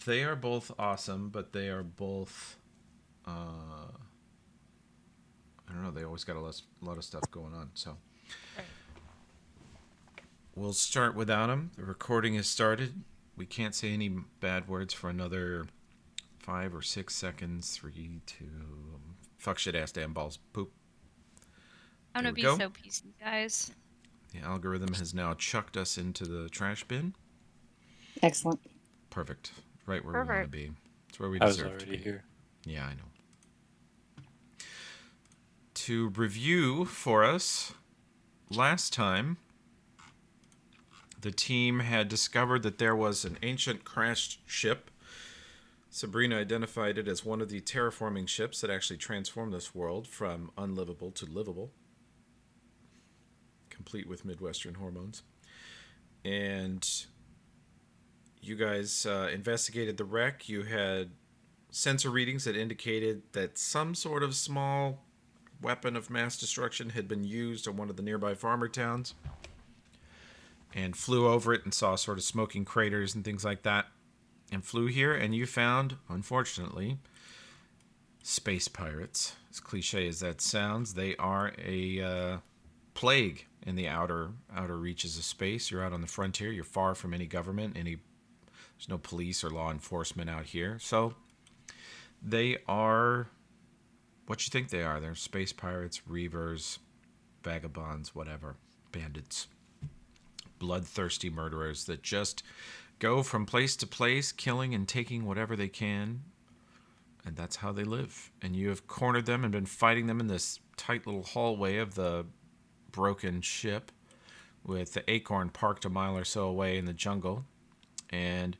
They are both awesome, but they are both. I don't know. They always got a lot of stuff going on. So Right. we'll start without them. The recording has started. We can't say any bad words for another 5 or 6 seconds. 3, 2. Fuck shit ass damn balls. Poop. I'm There gonna we be go. so PC, guys. The algorithm has now chucked us into the trash bin. Excellent. Perfect. Right where we want to Perfect. be. It's where we I was deserve to already be. here. Yeah, I know. To review for us, last time the team had discovered that there was an ancient crashed ship. Sabrina identified it as one of the terraforming ships that actually transformed this world from unlivable to livable, complete with Midwestern hormones. And you guys investigated the wreck. You had sensor readings that indicated that some sort of small weapon of mass destruction had been used on one of the nearby farmer towns, and flew over it and saw sort of smoking craters and things like that, and flew here, and you found, unfortunately, space pirates. As cliche as that sounds, they are a plague in the outer reaches of space. You're out on the frontier. You're far from any government. There's no police or law enforcement out here. So they are what you think they are. They're space pirates, reavers, vagabonds, whatever, bandits, bloodthirsty murderers that just go from place to place, killing and taking whatever they can, and that's how they live. And you have cornered them and been fighting them in this tight little hallway of the broken ship, with the Acorn parked a mile or so away in the jungle. And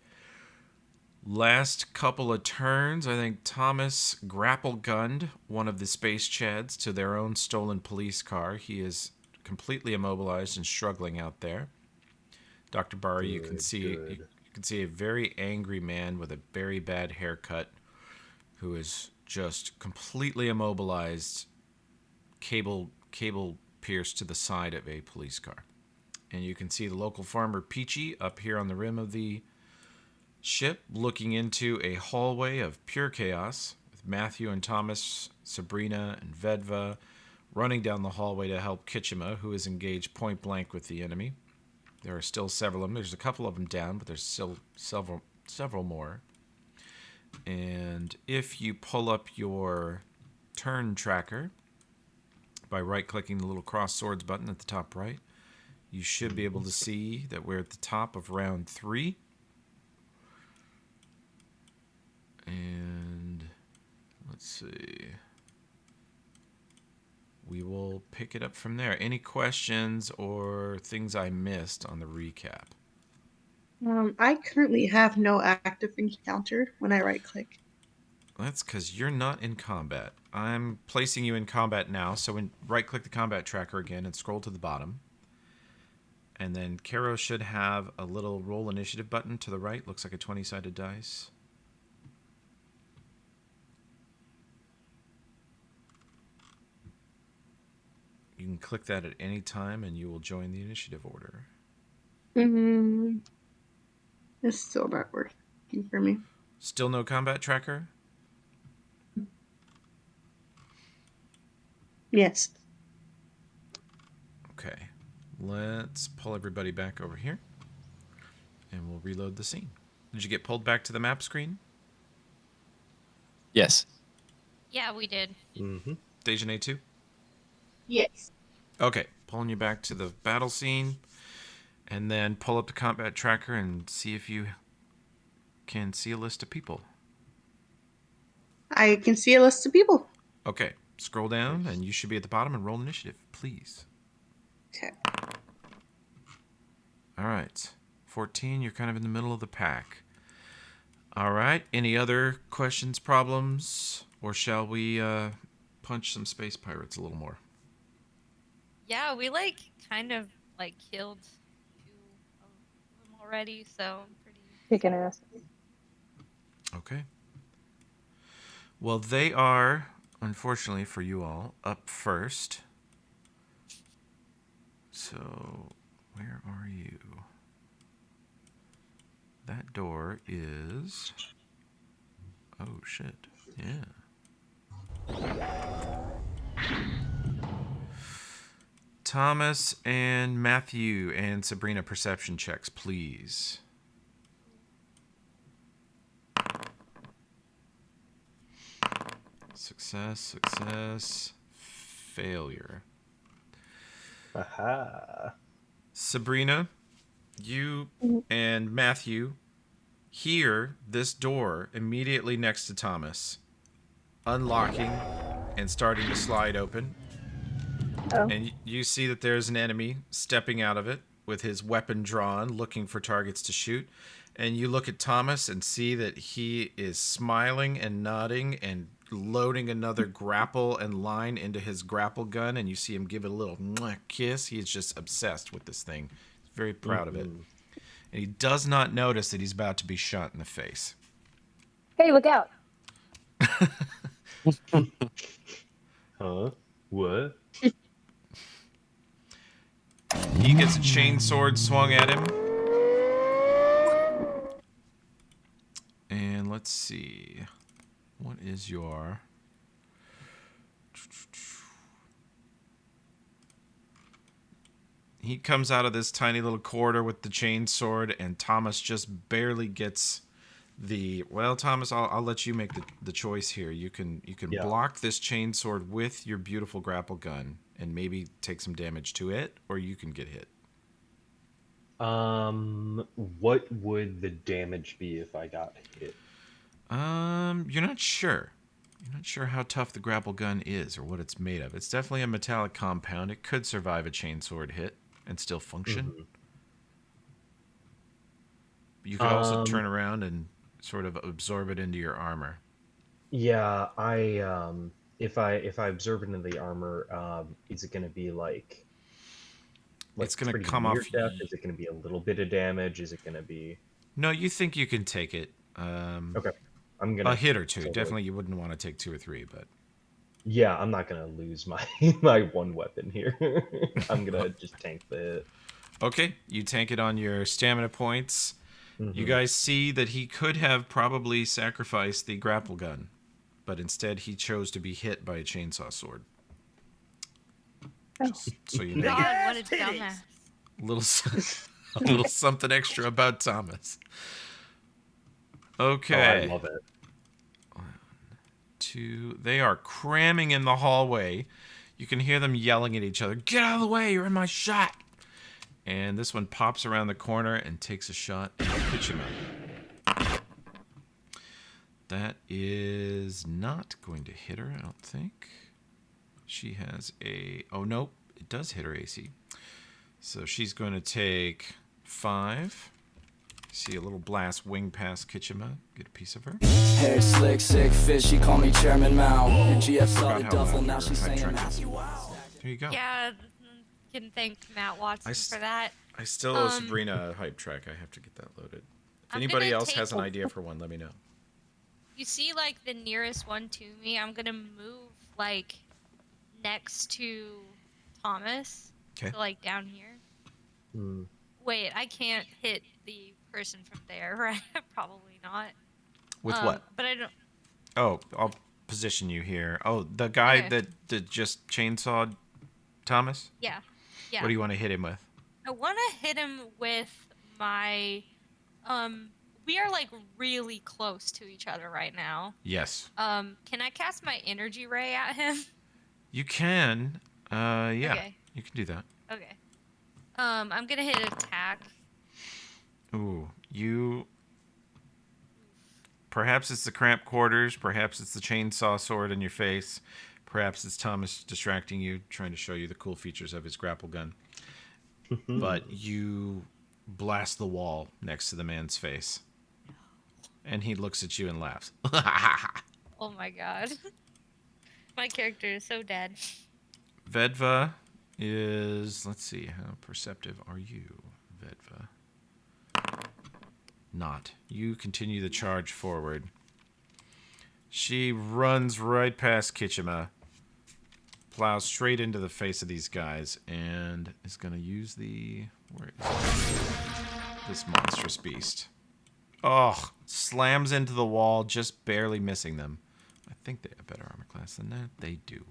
last couple of turns, I think Thomas grapple gunned one of the space chads to their own stolen police car. He is completely immobilized and struggling out there. Dr. Barr, you can Good, see you good. can see a very angry man with a very bad haircut who is just completely immobilized, cable pierced to the side of a police car. And you can see the local farmer Peachy up here on the rim of the ship, looking into a hallway of pure chaos with Matthew and Thomas, Sabrina and Vedva running down the hallway to help Kitchima, who is engaged point blank with the enemy. There are still several of them. There's a couple of them down, but there's still several more. And if you pull up your turn tracker by right-clicking the little cross swords button at the top right, you should be able to see that we're at the top of round 3. And let's see. We will pick it up from there. Any questions or things I missed on the recap? I currently have no active encounter when I right click. That's because you're not in combat. I'm placing you in combat now, so right-click the combat tracker again and scroll to the bottom. And then Karo should have a little roll initiative button to the right. Looks like a 20-sided dice. You can click that at any time and you will join the initiative order. It's still not working for me. Still no combat tracker? Yes. Okay. Let's pull everybody back over here. And we'll reload the scene. Did you get pulled back to the map screen? Yes. Yeah, we did. Mm-hmm. Dejanay 2? Yes. Okay. Pulling you back to the battle scene. And then pull up the combat tracker and see if you can see a list of people. I can see a list of people. Okay. Scroll down and you should be at the bottom and roll initiative, please. Okay. All right. 14, you're kind of in the middle of the pack. All right. Any other questions, problems? Or shall we punch some space pirates a little more? Yeah, we kind of killed 2 of them already, so I'm pretty. Kicking ass. Okay. Well, they are, unfortunately for you all, up first. So, where are you? that door is... Oh, shit. Yeah. Thomas and Matthew and Sabrina, perception checks, please. Success, failure. Aha. Sabrina, you and Matthew hear this door immediately next to Thomas unlocking and starting to slide open. Oh. And you see that there's an enemy stepping out of it with his weapon drawn, looking for targets to shoot. And you look at Thomas and see that he is smiling and nodding and loading another grapple and line into his grapple gun. And you see him give it a little kiss. He's just obsessed with this thing. He's very proud of it. And he does not notice that he's about to be shot in the face. Hey, look out. Huh? What? He gets a chainsword swung at him. And let's see. What is your... He comes out of this tiny little corridor with the chainsword, and Thomas just barely gets the... Well, Thomas, I'll let you make the choice here. You can block this chainsword with your beautiful grapple gun and maybe take some damage to it, or you can get hit. What would the damage be if I got hit? You're not sure. You're not sure how tough the grapple gun is or what it's made of. It's definitely a metallic compound. It could survive a chainsword hit and still function. But you could also turn around and sort of absorb it into your armor. Yeah, if I absorb it into the armor, is it going to be like it's going to pretty come near off. death? Is it going to be a little bit of damage? Is it going to be... No, you think you can take it. Okay, I'm gonna a hit or two. totally- Definitely, you wouldn't want to take 2 or 3, but Yeah, I'm not gonna lose my my one weapon here. I'm gonna just tank the hit. okay. You tank it on your stamina points. You guys see that he could have probably sacrificed the grapple gun, but instead he chose to be hit by a chainsaw sword. Oh. Just so you know. God, what a dumbass. A little something extra about Thomas. Okay. Oh, I love it. 2. They are cramming in the hallway. You can hear them yelling at each other. Get out of the way, you're in my shot. And this one pops around the corner and takes a shot at Kitchima. That is not going to hit her, I don't think. She has a... Oh, nope. It does hit her AC. So she's going to take 5. See a little blast wing past Kitchima. Get a piece of her. Hair slick, sick fish, she call me Chairman Mao. And GF saw the Forgot how duffel, loud now your she's hype saying track is. Matthew, wow. There you go. Yeah, can thank Matt Watson for that. I still owe Sabrina a hype track. I have to get that loaded. If I'm anybody gonna else has an take- idea for one, let me know. You see, like, the nearest one to me, I'm gonna move, like, next to Thomas. Okay. So, like, down here. Wait, I can't hit the person from there, right? Probably not. With what? But I don't... Oh, I'll position you here. Oh, the guy Okay. that just chainsawed Thomas? Yeah. Yeah. What do you want to hit him with? I want to hit him with my... We are, like, really close to each other right now. Yes. Can I cast my energy ray at him? You can. Yeah. Okay. You can do that. Okay. I'm gonna hit attack. Ooh, you... Perhaps it's the cramped quarters. Perhaps it's the chainsaw sword in your face. Perhaps it's Thomas distracting you, trying to show you the cool features of his grapple gun. But you blast the wall next to the man's face. And he looks at you and laughs. Oh my god. My character is so dead. Vedva is... Let's see, how perceptive are you, Vedva? Not. You continue the charge forward. She runs right past Kitchima, plows straight into the face of these guys, and is going to use the... Where is this monstrous beast? Oh, slams into the wall, just barely missing them. I think they have better armor class than that. They do.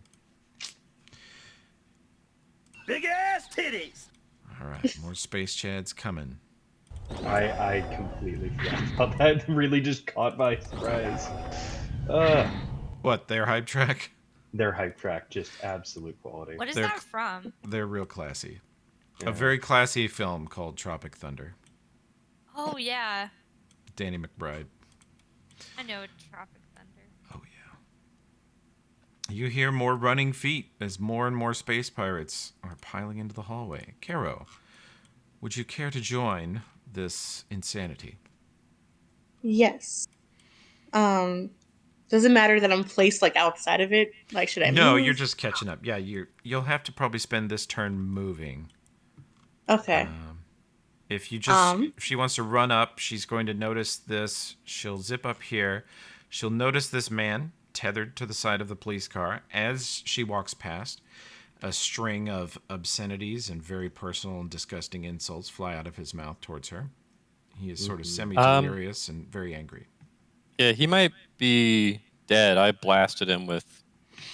Big ass titties. All right, more space chads coming. I completely forgot about that. Really just caught by surprise. What, their hype track? Their hype track, just absolute quality. What is They're- that from? They're real classy. Yeah. A very classy film called Tropic Thunder. Oh yeah, Danny McBride. I know Tropic Thunder. Oh, yeah. You hear more running feet as more and more space pirates are piling into the hallway. Caro, would you care to join this insanity? Yes. Does it matter that I'm placed like outside of it? Like, should I No, move? you're just catching up. Yeah, you'll have to probably spend this turn moving. Okay. If she wants to run up, she's going to notice this. She'll zip up here. She'll notice this man tethered to the side of the police car. As she walks past, a string of obscenities and very personal and disgusting insults fly out of his mouth towards her. He is sort of semi-delirious and very angry. Yeah, he might be dead. I blasted him with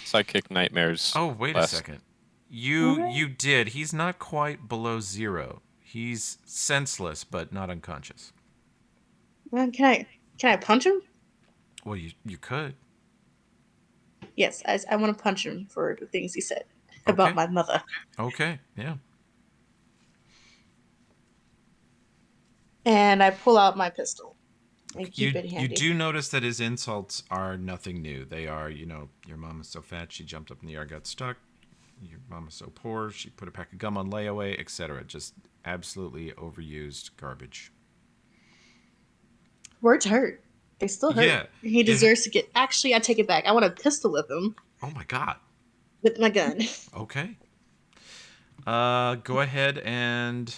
psychic nightmares. Oh, wait a second. You did. He's not quite below 0. He's senseless, but not unconscious. Well, can I punch him? Well, you could. Yes, I want to punch him for the things he said about Okay. my mother. Okay, yeah. And I pull out my pistol and keep it You handy. do notice that his insults are nothing new. They are, your mom is so fat she jumped up in the air, got stuck. Your mom is so poor she put a pack of gum on layaway, etc. Just absolutely overused garbage. Words hurt. They still hurt. Yeah. He deserves to get. Actually, I take it back. I want to pistol whip him Oh my god. with my gun. Okay. Go ahead and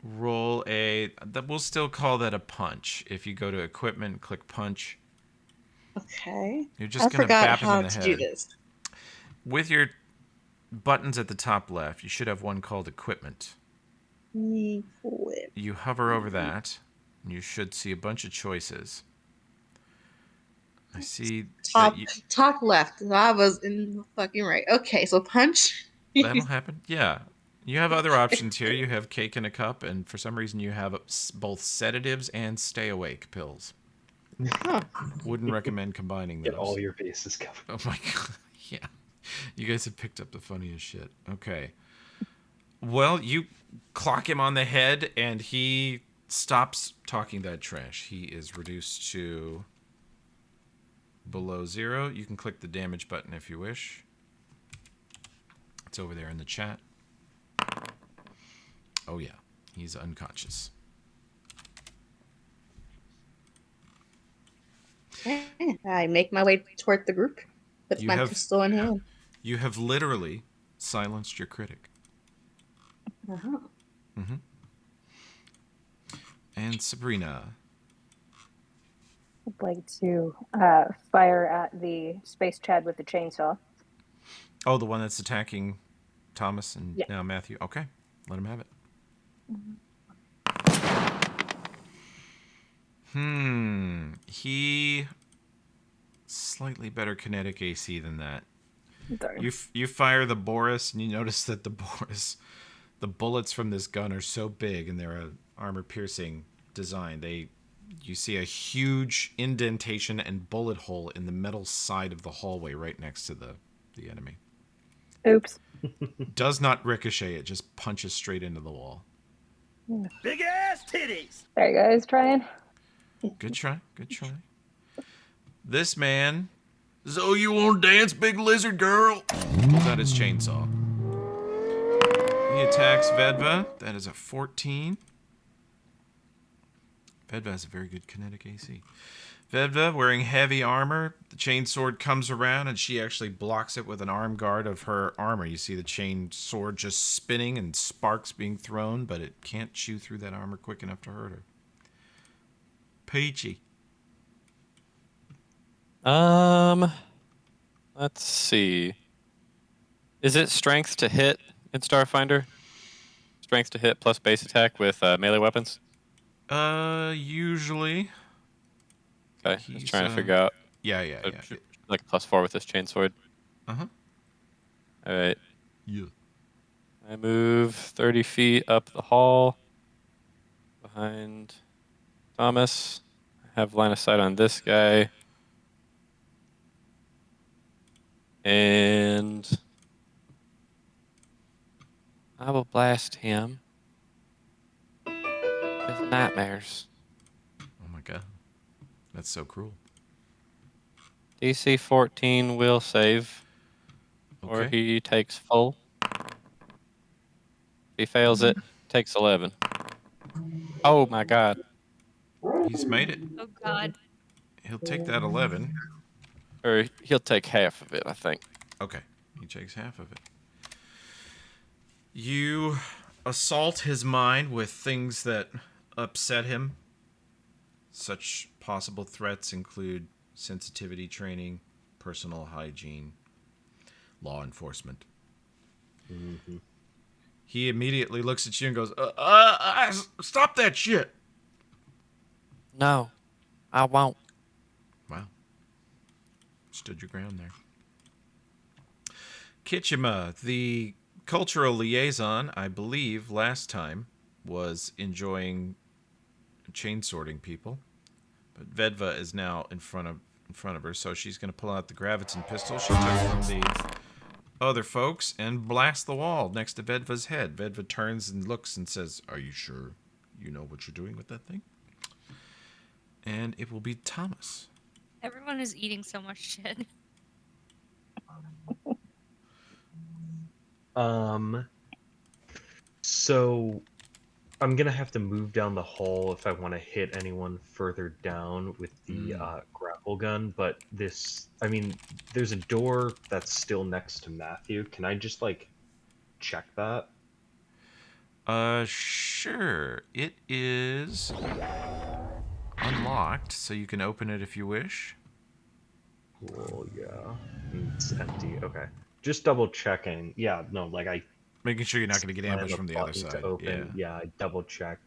roll we'll still call that a punch. If you go to equipment, click punch. Okay. You're just I gonna forgot bap him how in the to head. do this. With your buttons at the top left, you should have one called equipment. Whip. You hover over that, and you should see a bunch of choices. I see Top left. I was in the fucking right. Okay, so punch. that'll happen. Yeah. You have other options here. You have cake in a cup, and for some reason you have both sedatives and stay awake pills. Huh. Wouldn't recommend combining those. Get all your bases covered. Oh my god. Yeah. You guys have picked up the funniest shit. Okay. Well, you clock him on the head and he stops talking that trash. He is reduced to below 0. You can click the damage button if you wish. It's over there in the chat. Oh yeah. He's unconscious. I make my way toward the group with You my have- pistol in hand. You have literally silenced your critic. Uh-huh. And Sabrina. I'd like to fire at the space chad with the chainsaw. Oh, the one that's attacking Thomas and Yeah. now Matthew. Okay. Let him have it. He slightly better kinetic AC than that. Sorry. You fire the Boris, and you notice that the bullets from this gun are so big, and they're a armor-piercing design. You see a huge indentation and bullet hole in the metal side of the hallway right next to the enemy. Oops. Does not ricochet; it just punches straight into the wall. Big ass titties. There you guys, trying. Good try. Good try. This man. So you want to dance, big lizard girl? Pulls out his chainsaw. He attacks Vedva. That is a 14. Vedva has a very good kinetic AC. Vedva, wearing heavy armor, the chain sword comes around and she actually blocks it with an arm guard of her armor. You see the chain sword just spinning and sparks being thrown, but it can't chew through that armor quick enough to hurt her. Peachy. Let's see. Is it strength to hit in Starfinder? Strength to hit plus base attack with melee weapons? Usually. Okay. I was He's, trying to figure out. Yeah, yeah, So yeah. like +4 with this chainsword. Uh-huh. All right. Yeah. I move 30 feet up the hall behind Thomas. I have line of sight on this guy. And I will blast him with nightmares. Oh my god. That's so cruel. DC 14 will save, or Okay. he takes full. If he fails it, takes 11. Oh my god. He's made it. Oh God. He'll take that 11. Or he'll take half of it, I think. Okay. He takes half of it. You assault his mind with things that upset him. Such possible threats include sensitivity training, personal hygiene, law enforcement. Mm-hmm. He immediately looks at you and goes, stop that shit. No, I won't. Wow. Stood your ground there. Kitchima, the cultural liaison, I believe last time was enjoying chain sorting people, but Vedva is now in front of her, so she's going to pull out the Graviton pistol she took from the other folks and blast the wall next to Vedva's head. Vedva turns and looks and says, "Are you sure you know what you're doing with that thing?" And it will be Thomas. Everyone is eating so much shit. So I'm gonna have to move down the hall if I want to hit anyone further down with the grapple gun. But I mean, there's a door that's still next to Matthew. Can I just like check that? Sure. It is unlocked, so you can open it if you wish. Cool. Yeah. It's empty. Okay. Just double checking. Yeah. No. Like I Making sure you're not going to get slammed ambushed the from the other button side. to open. Yeah. I double checked.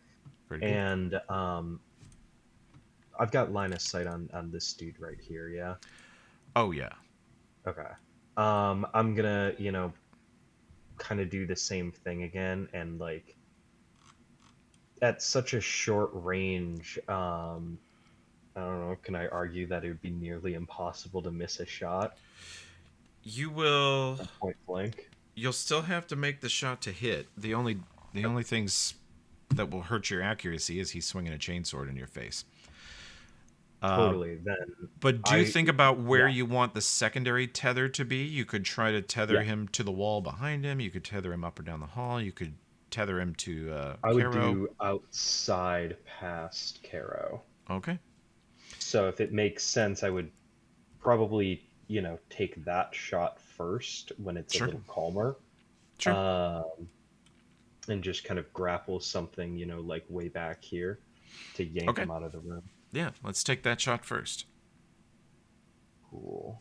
Pretty good. And I've got line of sight on this dude right here. Yeah. Oh, yeah. Okay. I'm gonna, kind of do the same thing again, and like at such a short range, I don't know, can I argue that it would be nearly impossible to miss a shot You will... at point blank? You'll still have to make the shot to hit. The only things that will hurt your accuracy is he's swinging a chainsword in your face. Totally. Then, But do think about where yeah. you want the secondary tether to be. You could try to tether him to the wall behind him. You could tether him up or down the hall. You could tether him to I would Caro. do outside past Caro. Okay. So if it makes sense, I would probably, take that shot first when it's Sure. a little calmer. Sure. And just kind of grapple something, like way back here to yank him out of the room. Yeah, let's take that shot first. Cool.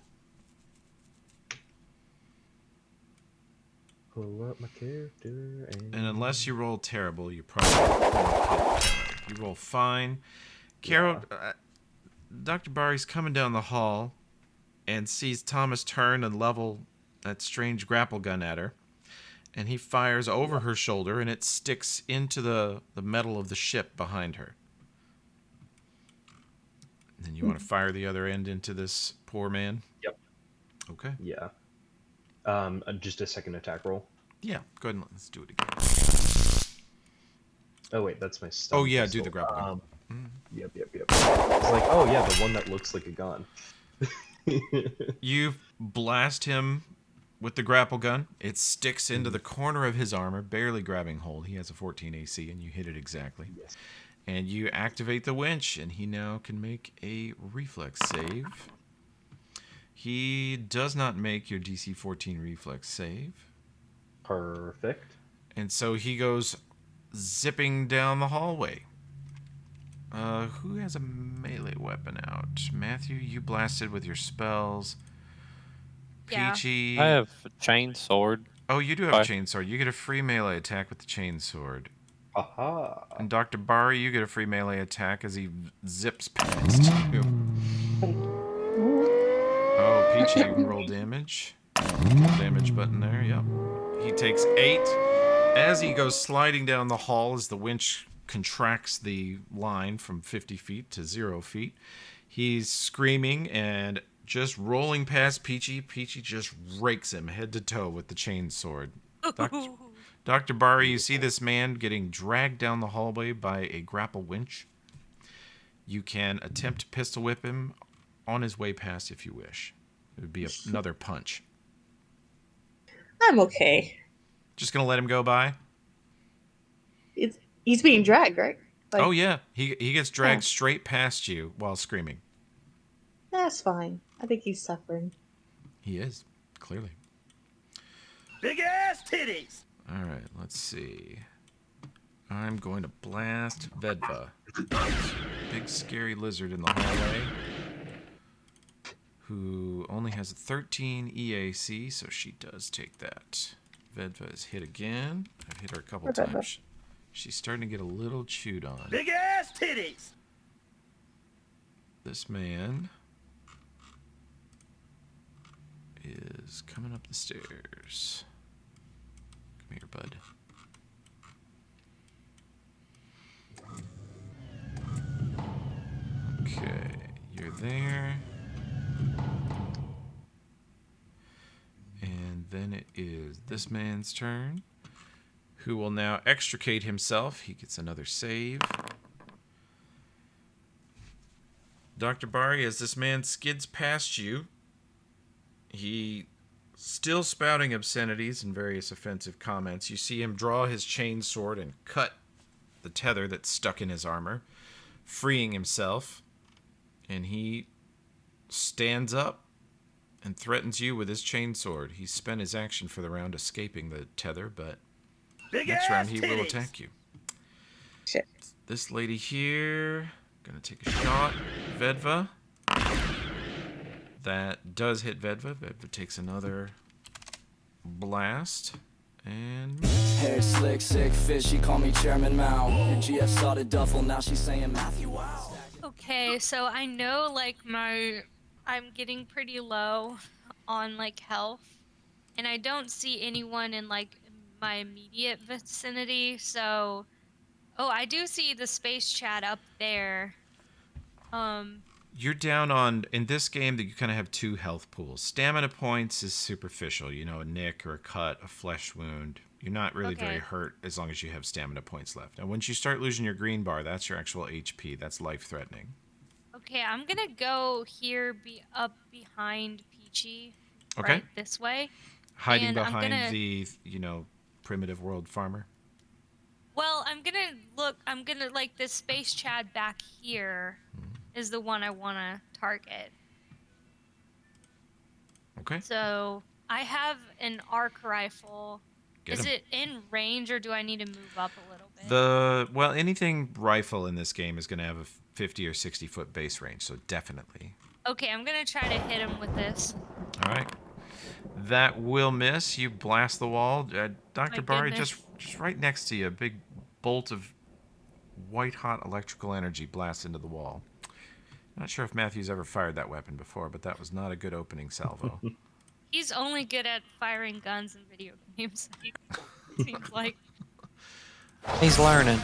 Pull up my character And unless you roll terrible, you probably won't hit. If you roll fine. Caro, Dr. Barry's coming down the hall and sees Thomas turn and level that strange grapple gun at her. And he fires over her shoulder, and it sticks into the metal of the ship behind her. And then you want to fire the other end into this poor man? Yep. Okay. Yeah. Just a second attack roll. Yeah, go ahead and let's do it again. Oh wait, that's my stun Oh yeah, pistol. do the grapple gun. Yep. It's like, oh yeah, the one that looks like a gun. You blast him with the grapple gun. It sticks into the corner of his armor, barely grabbing hold. He has a 14 AC, and you hit it exactly. Yes. And you activate the winch, and he now can make a reflex save. He does not make your DC 14 reflex save. Perfect. And so he goes zipping down the hallway. Who has a melee weapon out? Matthew, you blasted with your spells. Yeah. Peachy. I have a chain sword. Oh, you do have Hi. a chainsword. You get a free melee attack with the chainsword. Aha. And Dr. Bari, you get a free melee attack as he zips past you. Peachy, you can roll damage. Roll damage button there, yep. He takes 8. As he goes sliding down the hall, as the winch contracts the line from 50 feet to 0 feet, he's screaming and just rolling past Peachy. Peachy just rakes him head to toe with the chain sword. Dr. Bari, you see this man getting dragged down the hallway by a grapple winch. You can attempt to pistol whip him on his way past if you wish. It would be another punch. I'm okay. Just gonna let him go by? He's being dragged, right? Like, Oh yeah, he gets dragged straight past you while screaming. that's fine. I think he's suffering. He is, clearly. Big ass titties. All right, let's see. I'm going to blast Vedva. Big scary lizard in the hallway, who only has a 13 EAC, so she does take that. Vedva is hit again. I've hit her a couple times. She's starting to get a little chewed on. Big ass titties. This man is coming up the stairs. Come here, bud. Okay, you're there. And then it is this man's turn, who will now extricate himself. He gets another save. Dr. Bari, as this man skids past you, he still spouting obscenities and various offensive comments. You see him draw his chain sword and cut the tether that's stuck in his armor, freeing himself. And he stands up and threatens you with his chainsword. He spent his action for the round escaping the tether, but Big next round ass he will titties. attack you. Shit. This lady here, gonna take a shot. Vedva. That does hit Vedva. Vedva takes another blast. And Hair slick, sick fish, she call me Chairman Mao. Your GF started duffel, now she's saying Matthew, wow. Okay, so I know like I'm getting pretty low on like health, and I don't see anyone in like my immediate vicinity. So, oh, I do see the space chat up there. you're down on, in this game, that you kind of have 2 health pools. Stamina points is superficial, you know, a nick or a cut, a flesh wound. You're not really very Okay. hurt as long as you have stamina points left. Now, once you start losing your green bar, that's your actual HP. That's life-threatening. Okay, I'm gonna go here, be up behind Peachy, Okay. right this way. Hiding And I'm behind gonna- the, primitive world farmer. Well, I'm gonna like this space Chad back here is the one I want to target. Okay. So I have an arc rifle. Get Is him. it in range or do I need to move up a little bit? Well, anything rifle in this game is going to have a 50 or 60 foot base range, so definitely. Okay, I'm gonna try to hit him with this. All right. That will miss. You blast the wall. Dr. My Bari, goodness. just right next to you, a big bolt of white hot electrical energy blasts into the wall. Not sure if Matthew's ever fired that weapon before, but that was not a good opening salvo. He's only good at firing guns in video games. Seems like. He's learning.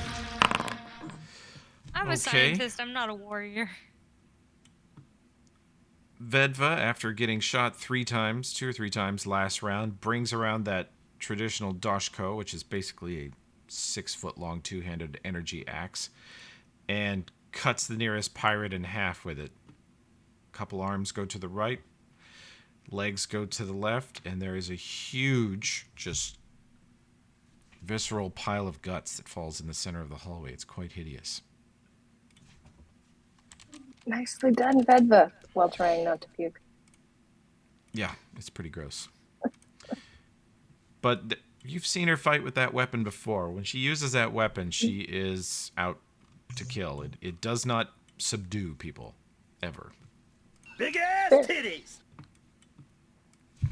I'm a Okay. scientist, I'm not a warrior. Vedva, after getting shot 2 or 3 times last round, brings around that traditional doshko, which is basically a 6-foot-long 2-handed energy axe, and cuts the nearest pirate in half with it. Couple arms go to the right, legs go to the left, and there is a huge, just visceral pile of guts that falls in the center of the hallway. It's quite hideous. Nicely done, Vedva, while trying not to puke. Yeah, it's pretty gross. But you've seen her fight with that weapon before. When she uses that weapon, she is out to kill. It does not subdue people, ever. Big ass titties.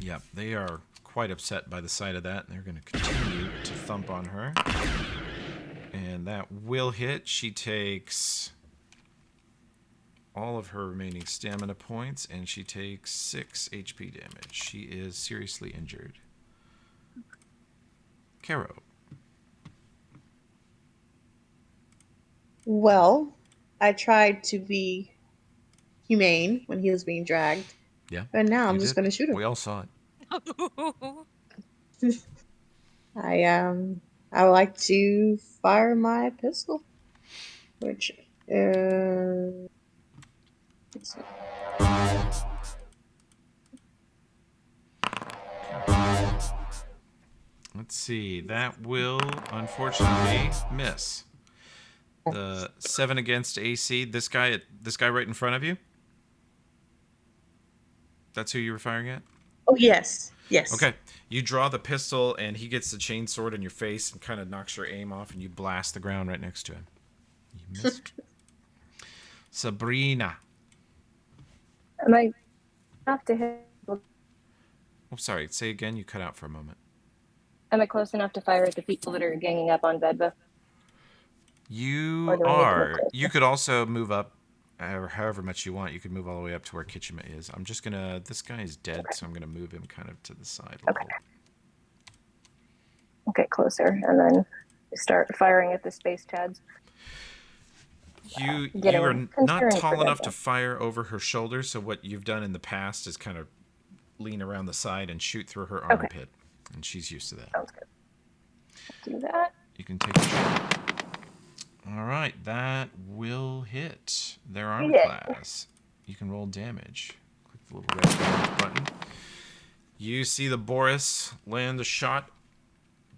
Yeah, they are quite upset by the sight of that, and they're going to continue to thump on her. And that will hit. She takes all of her remaining stamina points, and she takes 6 HP damage. She is seriously injured. Caro. Well, I tried to be humane when he was being dragged, Yeah. but now I'm you just did. going to shoot him. We all saw it. I would like to fire my pistol, which let's see. Let's see. That will unfortunately miss. The 7 against AC. This guy right in front of you. That's who you were firing at? Oh yes, yes. Okay. You draw the pistol, and he gets the chainsword in your face and kind of knocks your aim off, and you blast the ground right next to him. You missed. Sabrina. Am I enough to hit? Oh, sorry. Say again. You cut out for a moment. Am I close enough to fire at the people that are ganging up on Vedva? You Or do I need to move are. closer? You could also move up, however much you want. You could move all the way up to where Kitchima is. I'm just gonna. This guy is dead, so I'm gonna move him kind of to the side a little. Okay, closer, and then start firing at the space chads. You Getting are not concerned tall for enough to Vedva. fire over her shoulder, so what you've done in the past is kind of lean around the side and shoot through her armpit, and she's used to that. Sounds good. Do that. You can take a shot. All right, that will hit their armor class. You can roll damage. Click the little red damage button. You see the Boris land the shot.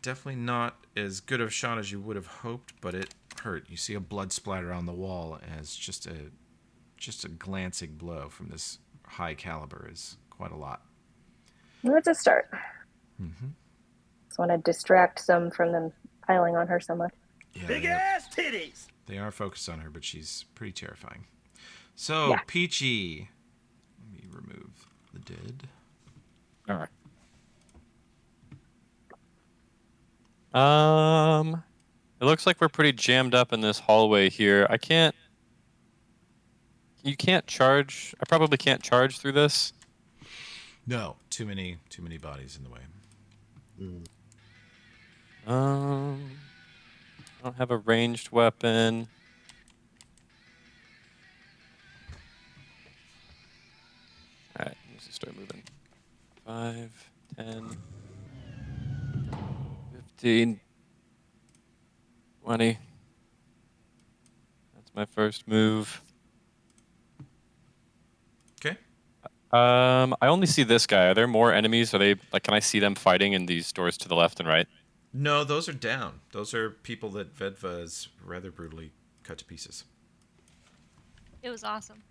Definitely not as good of a shot as you would have hoped, but it hurt. You see a blood splatter on the wall as just a glancing blow from this high caliber is quite a lot. Let's just start. Mm-hmm. Just want to distract some from them piling on her so much. Yeah, Big ass titties. they are focused on her, but she's pretty terrifying. So, Peachy. Let me remove the dead. All right. It looks like we're pretty jammed up in this hallway here. You can't charge. I probably can't charge through this. No, too many bodies in the way. I don't have a ranged weapon. All right, let's just start moving. 5, 10, 15, 20. That's my first move. Okay. I only see this guy. Are there more enemies? Are they like? Can I see them fighting in these doors to the left and right? No, those are down. Those are people that Vedva has rather brutally cut to pieces. It was awesome.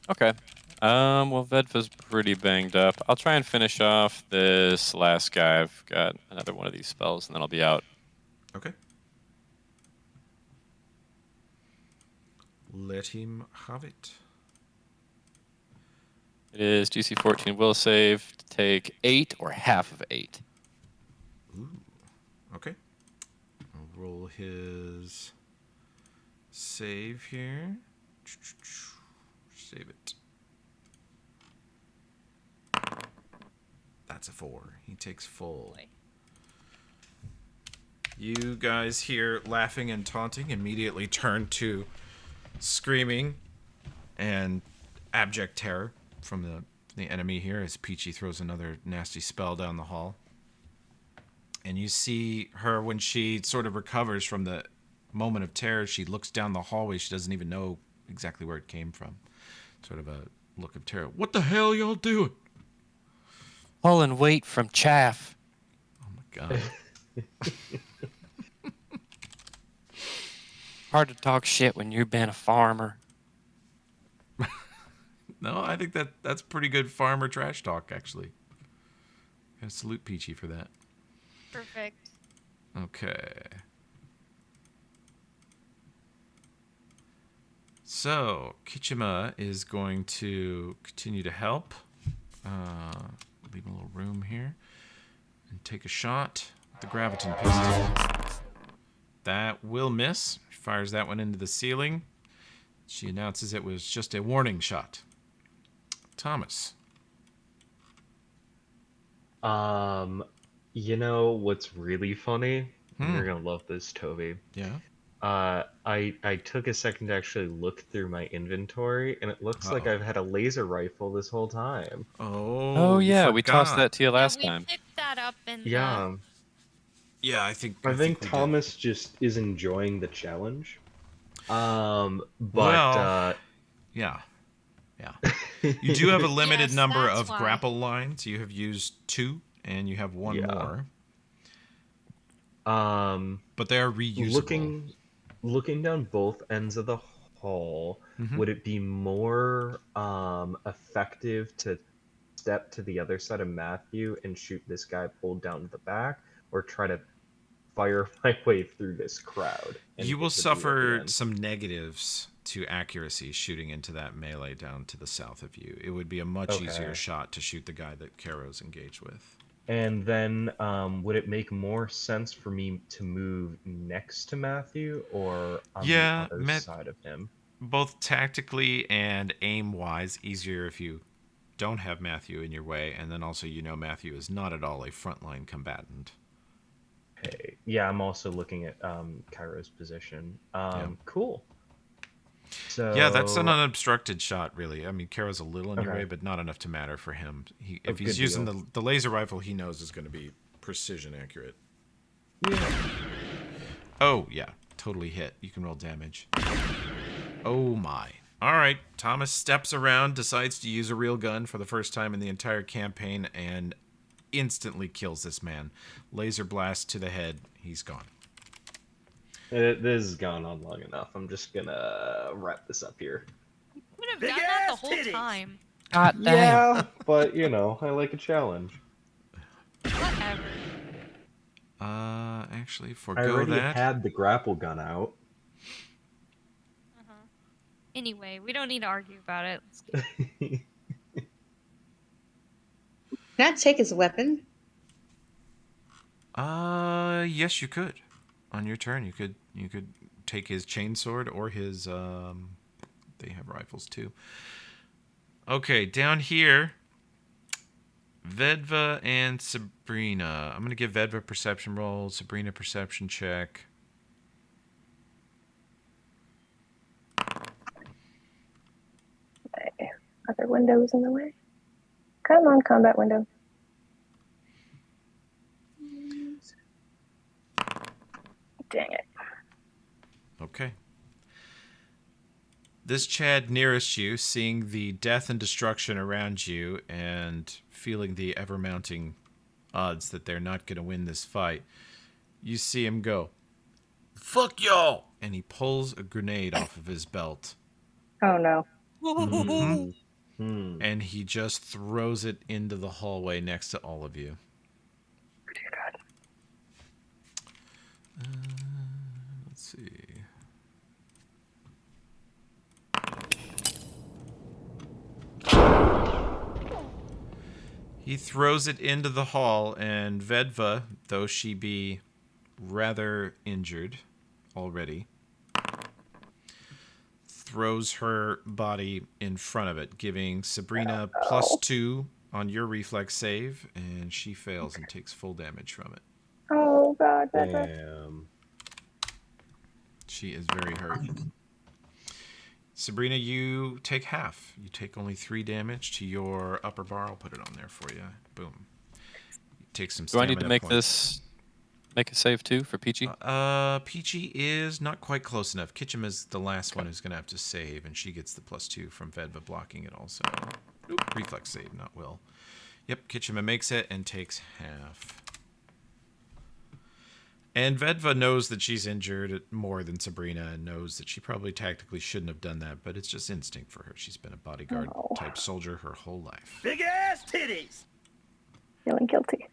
Okay. Well, Vedva's pretty banged up. I'll try and finish off this last guy. I've got another one of these spells, and then I'll be out. Okay. Let him have it. It is DC 14 will save to take 8 or half of 8. Ooh. Okay. I'll roll his save here. Save it. That's a 4. He takes full. Boy. You guys hear laughing and taunting immediately turn to screaming and abject terror from the enemy here as Peachy throws another nasty spell down the hall. And you see her when she sort of recovers from the moment of terror, she looks down the hallway. She doesn't even know exactly where it came from. Sort of a look of terror. What the hell y'all doing? Pulling weight from chaff. Oh my god. Hard to talk shit when you've been a farmer. No, I think that's pretty good farmer trash talk, actually. Gotta salute Peachy for that. Perfect. Okay. So, Kitchima is going to continue to help. Leave a little room here. And take a shot with the Graviton pistol. That will miss. Fires that one into the ceiling. She announces it was just a warning shot. Thomas. You know what's really funny? Hmm. You're gonna love this, Toby. Yeah? I took a second to actually look through my inventory, and it looks like Uh-oh. I've had a laser rifle this whole time. Oh, you yeah, we tossed forgot. that to you Yeah, last we time. picked that up in the. Yeah, Yeah, I think I think we did. Thomas just is enjoying the challenge. But Well, yeah. You do have a limited Yes, number that's of why. grapple lines. You have used 2, and you have 1 Yeah. more. But they are reusable. Looking down both ends of the hall, would it be more effective to step to the other side of Matthew and shoot this guy pulled down to the back, or try to fire my way through this crowd? And You will hit the dude at the suffer end? some negatives to accuracy shooting into that melee down to the south of you. It would be a much easier Okay. shot to shoot the guy that Caro's engaged with. And then, would it make more sense for me to move next to Matthew or on the other side of him? Both tactically and aim-wise, easier if you don't have Matthew in your way, and then also Matthew is not at all a frontline combatant. Okay. Yeah, I'm also looking at Cairo's position. Cool. So yeah, that's an unobstructed shot, really. I mean, Caro's a little in your Okay. way, but not enough to matter for him. If good he's using deal. the laser rifle, he knows is going to be precision accurate. Yeah. Oh, yeah. Totally hit. You can roll damage. Oh, my. All right. Thomas steps around, decides to use a real gun for the first time in the entire campaign, and instantly kills this man. Laser blast to the head. He's gone. This has gone on long enough. I'm just gonna wrap this up here. We would have Big done that the ass whole titties. time. God damn. Yeah, but I like a challenge. Whatever. Actually, I forgo already that. had the grapple gun out. Anyway, we don't need to argue about it. Can I take his weapon? Yes, you could. On your turn, you could take his chainsword or his they have rifles too. Okay, down here, Vedva and Sabrina. I'm gonna give Vedva perception roll, Sabrina perception check. Other windows in the way. Come on, combat window. Dang it. Okay. This Chad nearest you, seeing the death and destruction around you and feeling the ever-mounting odds that they're not going to win this fight, you see him go, "Fuck y'all!" And he pulls a grenade off of his belt. Oh no. And he just throws it into the hallway next to all of you. Dear God. Let's see. He throws it into the hall, and Vedva, though she be rather injured already, throws her body in front of it, giving Sabrina +2 on your reflex save, and she fails and takes full damage from it. Oh God, that's Damn. She is very hurt. Sabrina, you take half. You take only 3 damage to your upper bar. I'll put it on there for you. Boom. You take some Do I stamina need to make points. make a save too for Peachy? Peachy is not quite close enough. Kitchum is the last one who's going to have to save, and she gets the +2 from Vedva blocking it also. Oop, reflex save, not will. Yep, Kitchum makes it and takes half. And Vedva knows that she's injured more than Sabrina and knows that she probably tactically shouldn't have done that, but it's just instinct for her. She's been a bodyguard type soldier her whole life. Big ass titties. feeling guilty.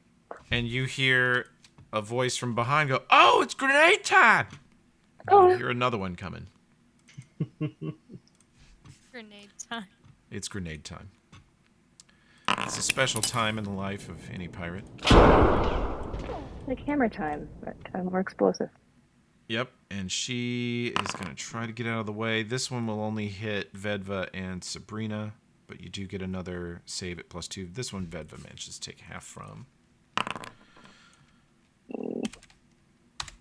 And you hear a voice from behind go, "Oh, it's grenade time!" Oh. You hear another one coming. Grenade time. It's grenade time. It's a special time in the life of any pirate. Like hammer time, but more explosive. Yep, and she is going to try to get out of the way. This one will only hit Vedva and Sabrina, but you do get another save at +2. This one Vedva manages to take half from.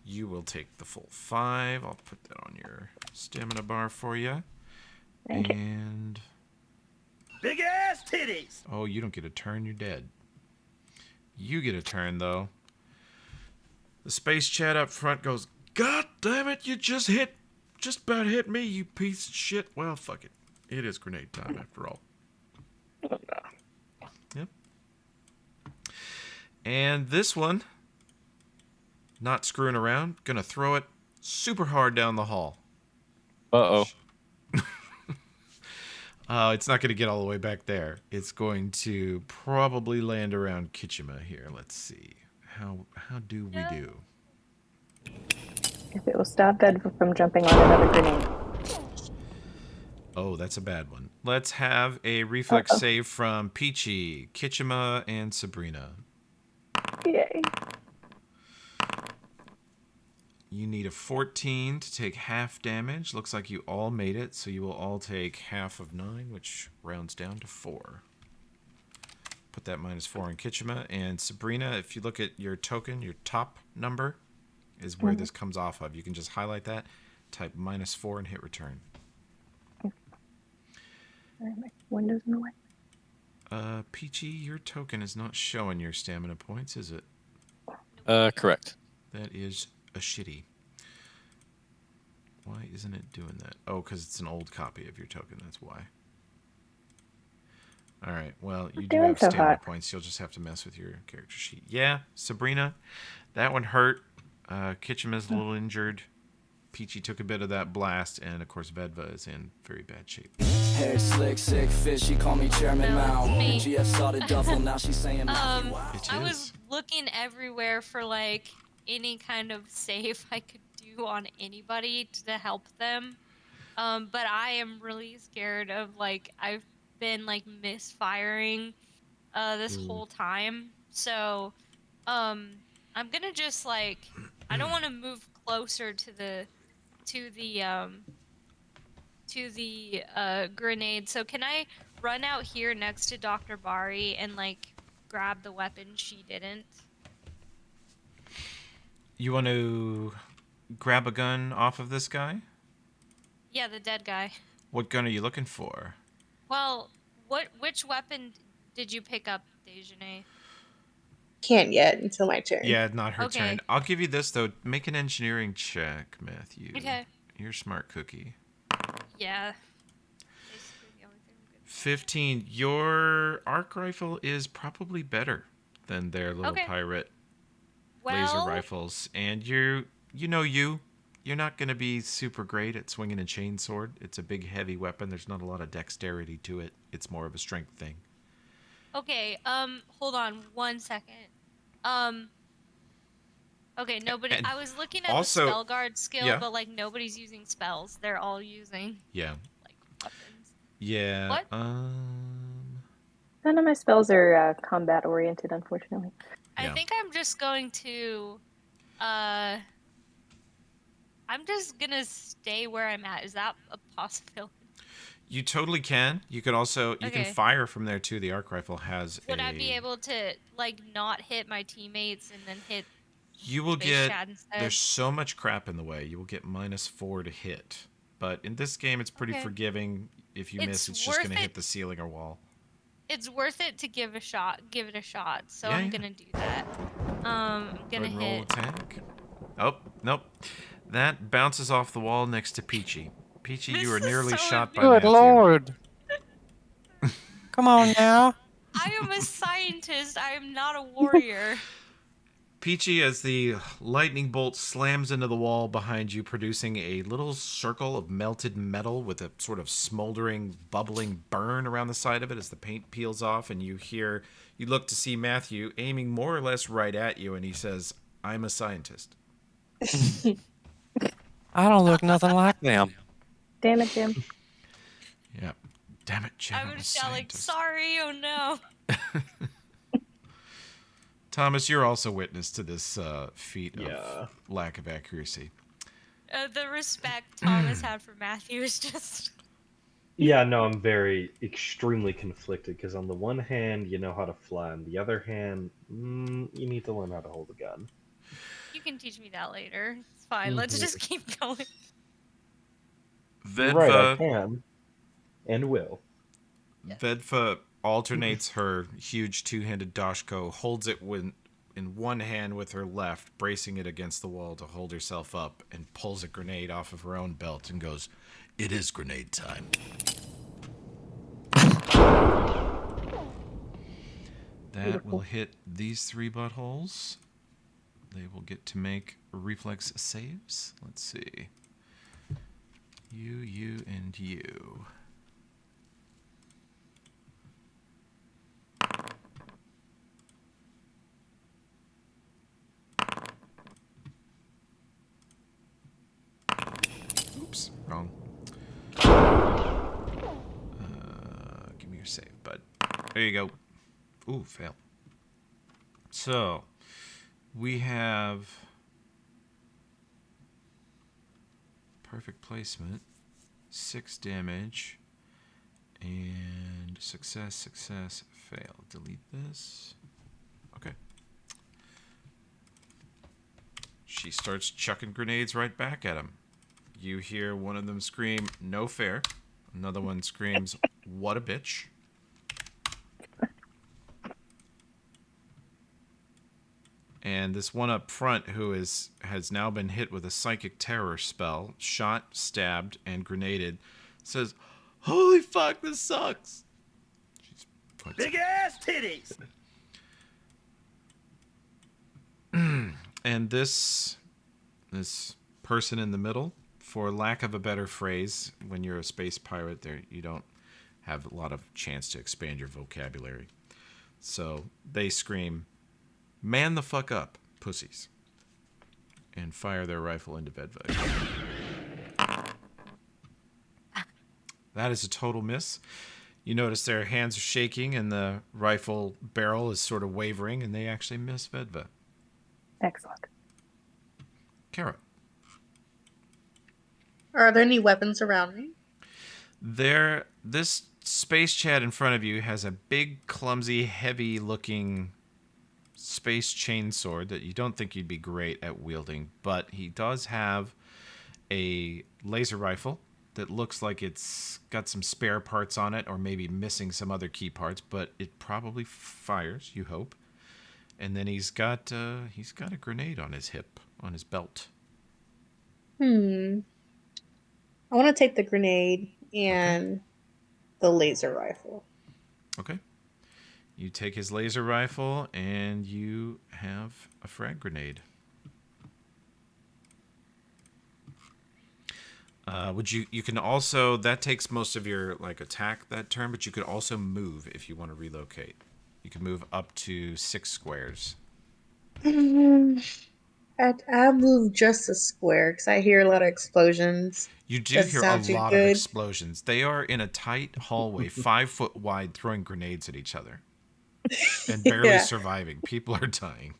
You will take the full 5. I'll put that on your stamina bar for you. Thank you. And Big ass titties. oh, you don't get a turn. You're dead. You get a turn though. The space chat up front goes, "God damn it! You just about hit me, you piece of shit." Well, fuck it. It is grenade time after all. Yep. And this one, not screwing around, gonna throw it super hard down the hall. Uh-oh. It's not going to get all the way back there. It's going to probably land around Kitchima here. Let's see. How do we do? If it will stop Vedva from jumping on another grenade. Oh, that's a bad one. Let's have a reflex Uh-oh. save from Peachy, Kitchima, and Sabrina. Yay. You need a 14 to take half damage. Looks like you all made it, so you will all take half of 9, which rounds down to 4. Put that -4 in Kitchima. And Sabrina, if you look at your token, your top number is where this comes off of. You can just highlight that, type -4, and hit return. Sorry, my window's in the way. Peachy, your token is not showing your stamina points, is it? Correct. That is a shitty. Why isn't it doing that? Oh, because it's an old copy of your token. That's why. All right. Well, you do doing have so stamina hot. points. You'll just have to mess with your character sheet. Yeah, Sabrina, that one hurt. Kitchima's a little injured. Peachy took a bit of that blast, and of course, Vedva is in very bad shape. Hair slick, sick fish, she call me Chairman No, Mao. it's me. GF started duffel, now she's saying It I is. was looking everywhere for like any kind of save I could do on anybody to help them. But I am really scared of like I've been like misfiring this whole time. So I'm gonna just like I don't want to move closer to the grenade. So can I run out here next to Dr. Bari and like grab the weapon she didn't? You want to grab a gun off of this guy? Yeah, the dead guy. What gun are you looking for? Well, which weapon did you pick up, Dejeuner? Can't yet until my turn. Yeah, not her Okay. turn. I'll give you this, though. Make an engineering check, Matthew. Okay. You're a smart cookie. Yeah. Basically the only thing I'm good at. 15. Your arc rifle is probably better than their little Okay. pirate Well, laser rifles. And you're not going to be super great at swinging a chainsword. It's a big, heavy weapon. There's not a lot of dexterity to it. It's more of a strength thing. okay, hold on 1 second. Okay, nobody. And I was looking at also- the spell guard skill, yeah. but like nobody's using spells. They're all using Yeah. like weapons. Yeah. What? None of my spells are combat oriented, unfortunately. I Yeah. think I'm just going to, I'm just gonna stay where I'm at. Is that a possibility? You totally can. You could also you can Okay. fire from there too. The arc rifle has Would I be able to like not hit my teammates and then hit? You will Space get. Chad instead? There's so much crap in the way. You will get -4 to hit. But in this game, it's pretty Okay. forgiving. If you It's miss, it's just worth going to hit it. the ceiling or wall. It's worth it to give it a shot. So Yeah, I'm yeah. gonna do that. I'm Go gonna ahead and roll hit. attack. Oh, nope. That bounces off the wall next to Peachy. Peachy, This you are is nearly so shot by Good Matthew. lord. Come on now. I am a scientist. I am not a warrior. Peachy, as the lightning bolt slams into the wall behind you, producing a little circle of melted metal with a sort of smoldering, bubbling burn around the side of it as the paint peels off, and you look to see Matthew aiming more or less right at you, and he says, "I'm a scientist." I don't look nothing like them. Damn it, Jim. Yeah. Damn it, Jim. I I'm would a shout like, scientist. "Sorry, oh no." Thomas, you're also witness to this feat Yeah. of lack of accuracy. The respect Thomas had for Matthew is just. Yeah, no, I'm very extremely conflicted because on the one hand, you know how to fly. On the other hand, you need to learn how to hold a gun. You can teach me that later. It's fine. Let's just keep going. You're right, I Vedva can and will. Vedva alternates her huge two-handed dashko, holds it in one hand with her left, bracing it against the wall to hold herself up, and pulls a grenade off of her own belt and goes, "It is grenade time." That will hit these 3 buttholes. They will get to make reflex saves. Let's see. You, and you. Oops, wrong. Give me your save, bud. There you go. Ooh, fail. So, we have perfect placement, 6 damage, and success, fail. Delete this. Okay. She starts chucking grenades right back at him. You hear one of them scream, "No fair." Another one screams, "What a bitch." And this one up front, who has now been hit with a psychic terror spell, shot, stabbed, and grenaded, says, "Holy fuck, this sucks." She's quite Big ass titties. And this person in the middle, for lack of a better phrase, when you're a space pirate, there you don't have a lot of chance to expand your vocabulary. So they scream, "Man the fuck up, pussies," and fire their rifle into Vedva. That is a total miss. You notice their hands are shaking and the rifle barrel is sort of wavering, and they actually miss Vedva. Excellent. Kara. Are there any weapons around me? This space Chad in front of you has a big, clumsy, heavy-looking space chainsword that you don't think you'd be great at wielding, but he does have a laser rifle that looks like it's got some spare parts on it, or maybe missing some other key parts, but it probably fires, you hope. And then he's got a grenade on his hip, on his belt. I want to take the grenade and the laser rifle. Okay. You take his laser rifle, and you have a frag grenade. You can also, that takes most of your attack that turn, but you could also move if you want to relocate. You can move up to 6 squares. I'll move just a square because I hear a lot of explosions. You do Doesn't hear a sound too lot of good. explosions. They are in a tight hallway, 5 foot wide, throwing grenades at each other. And barely surviving. People are dying.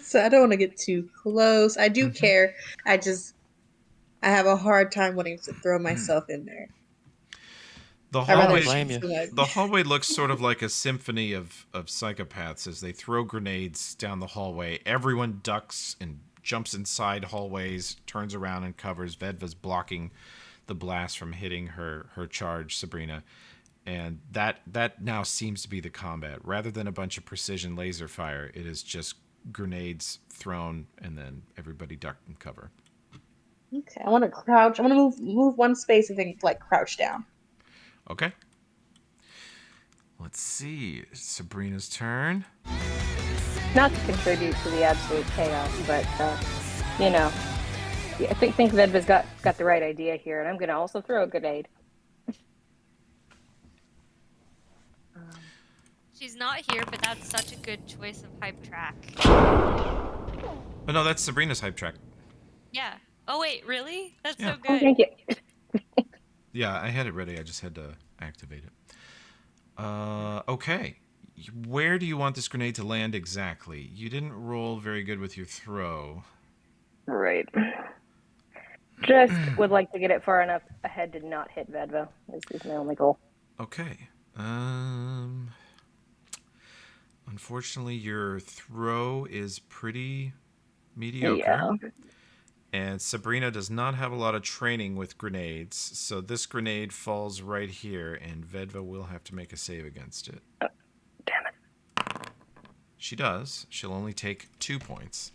So I don't want to get too close. I do care. I have a hard time wanting to throw myself in there. The I'd rather hallway, shoot somebody. the hallway looks sort of like a symphony of psychopaths as they throw grenades down the hallway. Everyone ducks and jumps inside hallways, turns around and covers. Vedva's blocking the blast from hitting her charge, Sabrina. And that now seems to be the combat. Rather than a bunch of precision laser fire, it is just grenades thrown and then everybody duck and cover. Okay, I want to crouch. I want to move one space and then crouch down. Okay. Let's see. Sabrina's turn. Not to contribute to the absolute chaos, but yeah, I think Vedva's got the right idea here, and I'm going to also throw a grenade. She's not here, but that's such a good choice of hype track. Oh no, that's Sabrina's hype track. Yeah. Oh wait, really? That's Yeah. so good. Thank you. Yeah, I had it ready. I just had to activate it. Okay. Where do you want this grenade to land exactly? You didn't roll very good with your throw. Right. Just would like to get it far enough ahead to not hit Vedva. Is my only goal. Okay. Unfortunately, your throw is pretty mediocre. Yeah. And Sabrina does not have a lot of training with grenades, so this grenade falls right here, and Vedva will have to make a save against it. Oh, damn it. She does. She'll only take 2 points.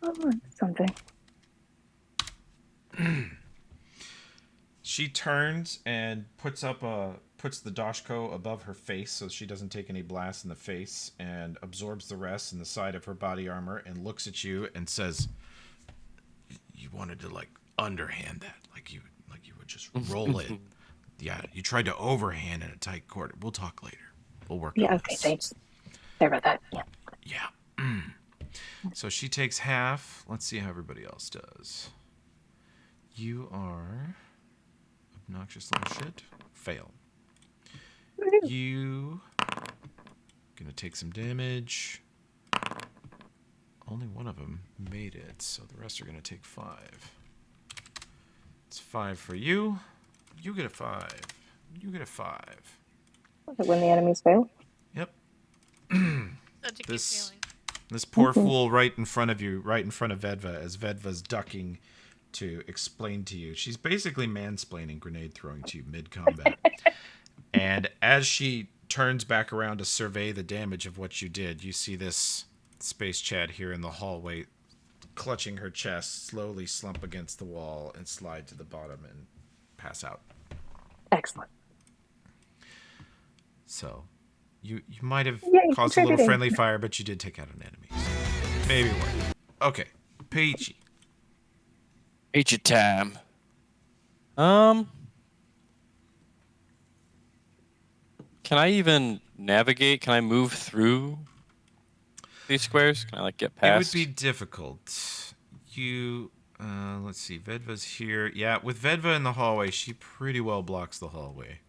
Oh, something. She turns and puts the Dashko above her face so she doesn't take any blasts in the face, and absorbs the rest in the side of her body armor, and looks at you and says, "You wanted to underhand that, like you would just roll it. Yeah, you tried to overhand in a tight quarter. We'll talk later. We'll work on Okay, this." thanks. Sorry about that. Yeah. So she takes half. Let's see how everybody else does. You are obnoxious little shit. Fail. You gonna take some damage. Only one of them made it, so the rest are gonna take 5. It's 5 for you. You get a 5. You get a 5. When the enemies fail. Yep. Such a good feeling. This poor fool right in front of you, right in front of Vedva, as Vedva's ducking to explain to you. She's basically mansplaining grenade throwing to you mid-combat. And as she turns back around to survey the damage of what you did, you see this Space Chad here in the hallway clutching her chest, slowly slump against the wall and slide to the bottom and pass out. Excellent. So, you might have Yay, caused a little contributing. friendly fire, but you did take out an enemy. So maybe worth it. Okay, Peachy. Peachy time. Can I even navigate? Can I move through these squares? Can I get past? It would be difficult. You, let's see. Vedva's here. Yeah, with Vedva in the hallway, she pretty well blocks the hallway.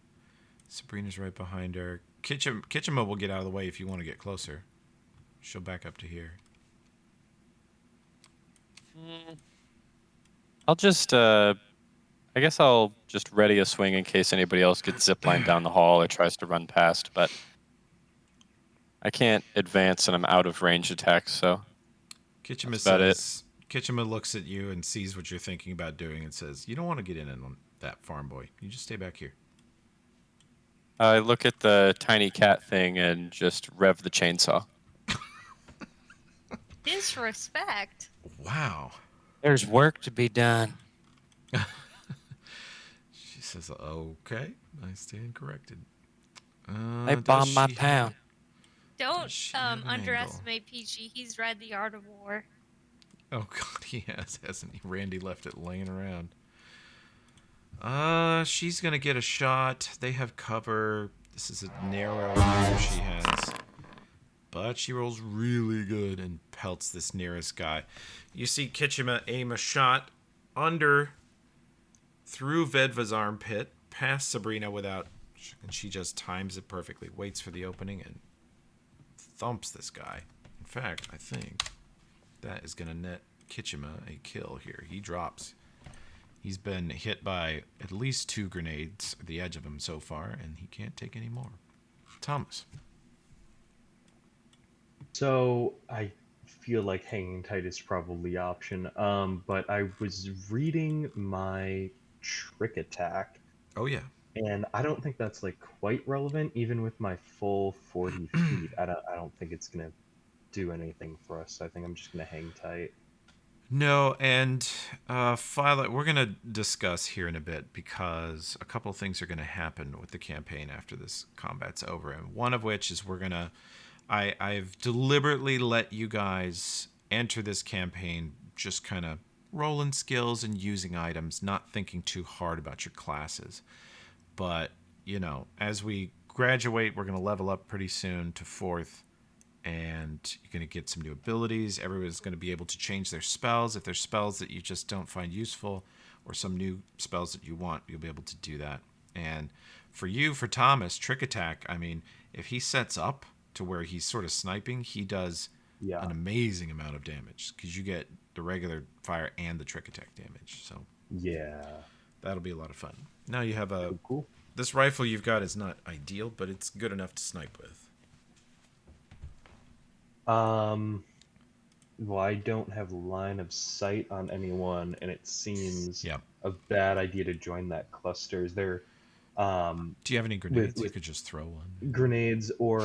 Sabrina's right behind her. Kitchema will get out of the way if you want to get closer. She'll back up to here. I'll just, I guess I'll just ready a swing in case anybody else gets ziplined down the hall or tries to run past, but I can't advance and I'm out of range attacks, so Kitchema that's about it. says, Kitchema looks at you and sees what you're thinking about doing and says, "You don't want to get in on that, farm boy. You just stay back here." I look at the tiny cat thing and just rev the chainsaw. Disrespect. Wow. There's work to be done. She says, "Okay, I stand corrected." They does bombed my she have- town. Don't she have an underestimate Peachy. He's read the art of war. Oh God, he has, hasn't he? Randy left it laying around. She's gonna get a shot. They have cover. This is a narrow view she has. But she rolls really good and pelts this nearest guy. You see Kitchema aim a shot through Vedva's armpit, past Sabrina and she just times it perfectly. Waits for the opening and thumps this guy. In fact, I think that is gonna net Kitchema a kill here. He drops. He's been hit by at least 2 grenades at the edge of him so far, and he can't take any more. Thomas. So I feel like hanging tight is probably the option. But I was reading my trick attack, Oh, yeah. and I don't think that's quite relevant, even with my full 40 feet. I don't think it's gonna do anything for us. So I think I'm just gonna hang tight. No, and Violet, we're going to discuss here in a bit because a couple of things are going to happen with the campaign after this combat's over. And one of which is I've deliberately let you guys enter this campaign just kind of rolling skills and using items, not thinking too hard about your classes. But, as we graduate, we're going to level up pretty soon to 4th. And you're going to get some new abilities. Everyone's going to be able to change their spells. If there's spells that you just don't find useful or some new spells that you want, you'll be able to do that. And for Thomas, Trick Attack, I mean, if he sets up to where he's sort of sniping, he does Yeah. an amazing amount of damage because you get the regular fire and the trick attack damage. So Yeah. that'll be a lot of fun. Now you have a Cool. this rifle you've got is not ideal, but it's good enough to snipe with. Well, I don't have line of sight on anyone, and it seems Yeah. a bad idea to join that cluster. Is there, Do you have any grenades? You could just throw one. grenades, or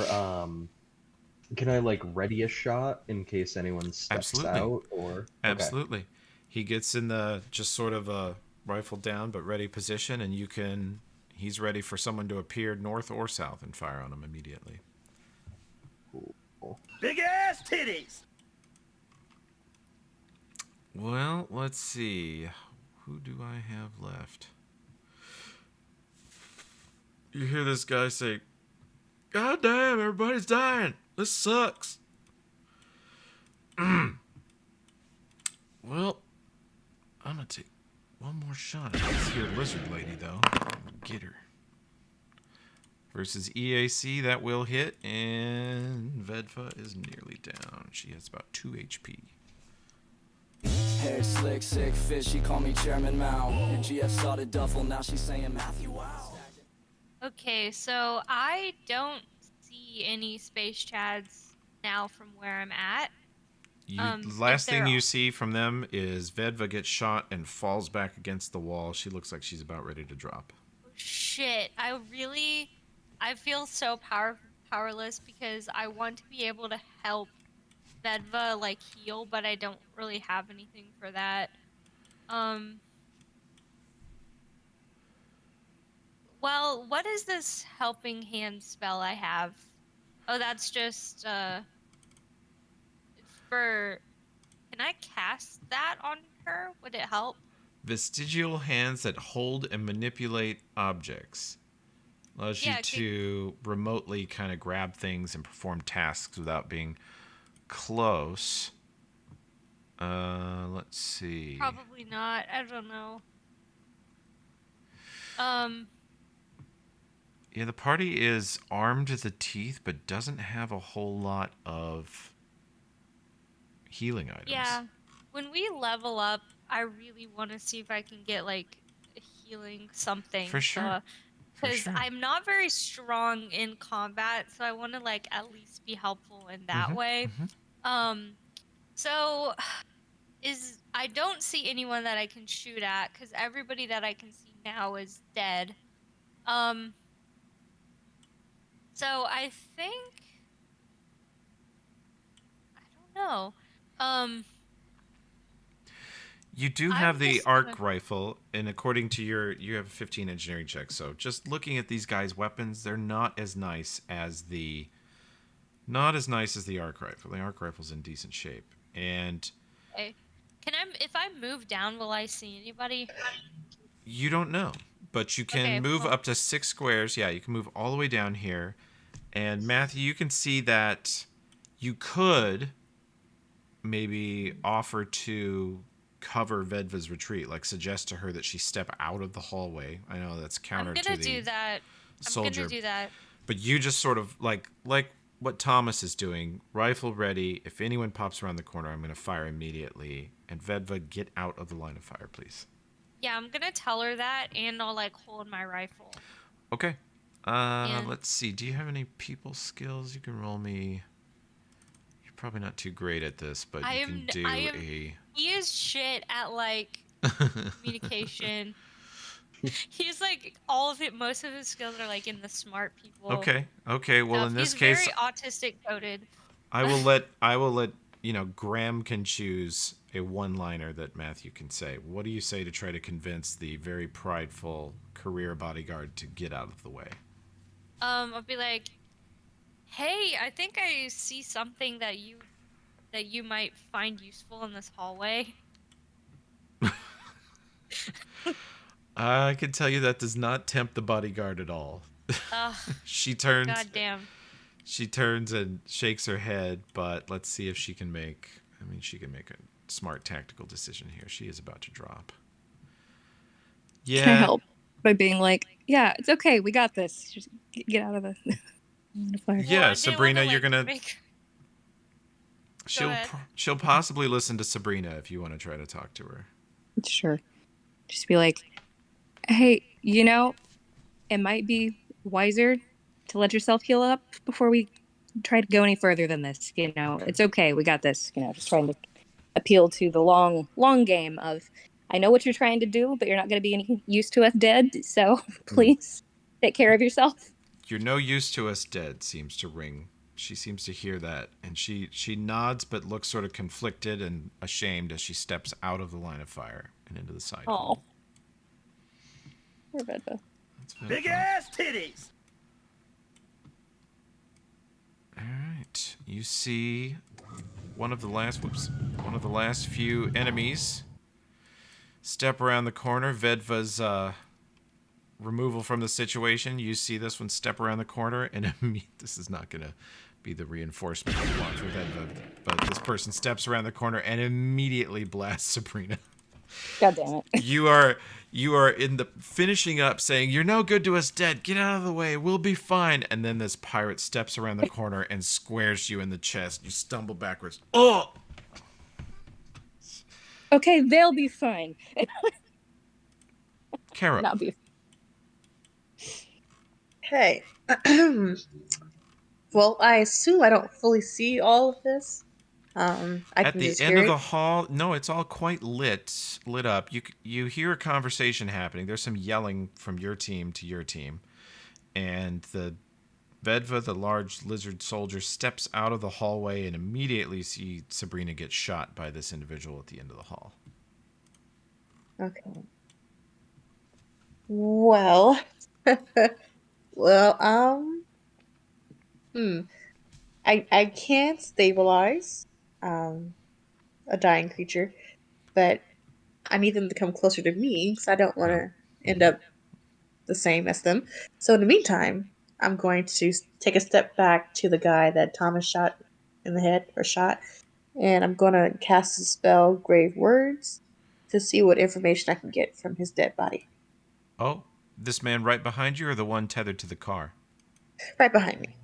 can I like ready a shot in case anyone steps Absolutely. out? Or Absolutely. He gets in the just sort of a rifle down but ready position, and you can. He's ready for someone to appear north or south and fire on him immediately. Cool. Big ass titties. Well, let's see. Who do I have left? You hear this guy say, "God damn, everybody's dying. This sucks." Well, I'm gonna take one more shot at this here lizard lady, though. Get her. Versus EAC, that will hit, and Vedva is nearly down. She has about 2 HP. Hair slick, sick fish, she call me Chairman Mao. Your GF started duffel, now she's saying Matthew, wow. Okay, so I don't see any space chads now from where I'm at. Last thing you see from them is Vedva gets shot and falls back against the wall. She looks like she's about ready to drop. Shit, I feel so powerless because I want to be able to help Vedva like heal, but I don't really have anything for that. Well, what is this helping hand spell I have? Oh, that's just it's for. Can I cast that on her? Would it help? Vestigial hands that hold and manipulate objects. Allows you to remotely kind of grab things and perform tasks without being close. Let's see. Probably not. I don't know. Yeah, the party is armed to the teeth, but doesn't have a whole lot of healing items. Yeah. When we level up, I really want to see if I can get like healing something. For sure. Because I'm not very strong in combat, so I want to like at least be helpful in that way. So I don't see anyone that I can shoot at because everybody that I can see now is dead. So I think I don't know. You do have the arc rifle, and according to you have a 15 engineering check. So just looking at these guys' weapons, they're not as nice as the arc rifle. The arc rifle's in decent shape, and okay. If I move down, will I see anybody? You don't know, but you can move up to 6 squares. Yeah, you can move all the way down here, and Matthew, you can see that you could maybe offer to cover Vedva's retreat, like suggest to her that she step out of the hallway. I know that's counter to the do that. soldier. I'm gonna do that. But you just sort of like what Thomas is doing, rifle ready. If anyone pops around the corner, I'm going to fire immediately. And Vedva, get out of the line of fire, please. Yeah, I'm gonna tell her that, and I'll like hold my rifle. Okay. Let's see. Do you have any people skills? You can roll me. You're probably not too great at this, but you can do a. He is shit at like communication. He's like all of it. Most of his skills are like in the smart people. Okay. Well, in this case, he's very autistic coded. I will let Graham can choose a one-liner that Matthew can say. What do you say to try to convince the very prideful career bodyguard to get out of the way? I'll be like, hey, I think I see something that you might find useful in this hallway. I can tell you that does not tempt the bodyguard at all. She turns. Goddamn. She turns and shakes her head, but let's see if she can make. I mean, she can make a smart tactical decision here. She is about to drop. Yeah. Can I help by being like, yeah, it's okay, we got this. Just get out of the fire. Yeah, Sabrina, you're gonna. ahead. She'll possibly listen to Sabrina if you want to try to talk to her. Sure. Just be like, hey, you know, it might be wiser to let yourself heal up before we try to go any further than this. You know, Okay. it's okay. We got this. You know, just trying to appeal to the long game of, I know what you're trying to do, but you're not going to be any use to us dead. So please take care of yourself. You're no use to us dead seems to ring. She seems to hear that, and she nods but looks sort of conflicted and ashamed as she steps out of the line of fire and into the side hall. Poor Vedva. Big ass titties. All right, you see one of the last few enemies step around the corner. Vedva's removal from the situation. You see this one step around the corner, and this is not going to be the reinforcement you want for Vedva, but this person steps around the corner and immediately blasts Sabrina. God damn it. You are in the finishing up saying, "You're no good to us dead. Get out of the way. We'll be fine." And then this pirate steps around the corner and squares you in the chest. You stumble backwards. Oh! Okay, they'll be fine. Kara. Not be. Hey. Well, I assume I don't fully see all of this. I At can the just end hear of it. the hall, no, it's all quite lit up. You hear a conversation happening. There's some yelling from your team to your team, and the Vedva, the large lizard soldier, steps out of the hallway and immediately see Sabrina get shot by this individual at the end of the hall. Okay. Well, well, I can't stabilize a dying creature, but I need them to come closer to me because I don't want to end up the same as them. So in the meantime, I'm going to take a step back to the guy that Thomas shot in the head or shot, and I'm going to cast the spell Grave Words to see what information I can get from his dead body. Oh, this man right behind you or the one tethered to the car? Right behind me.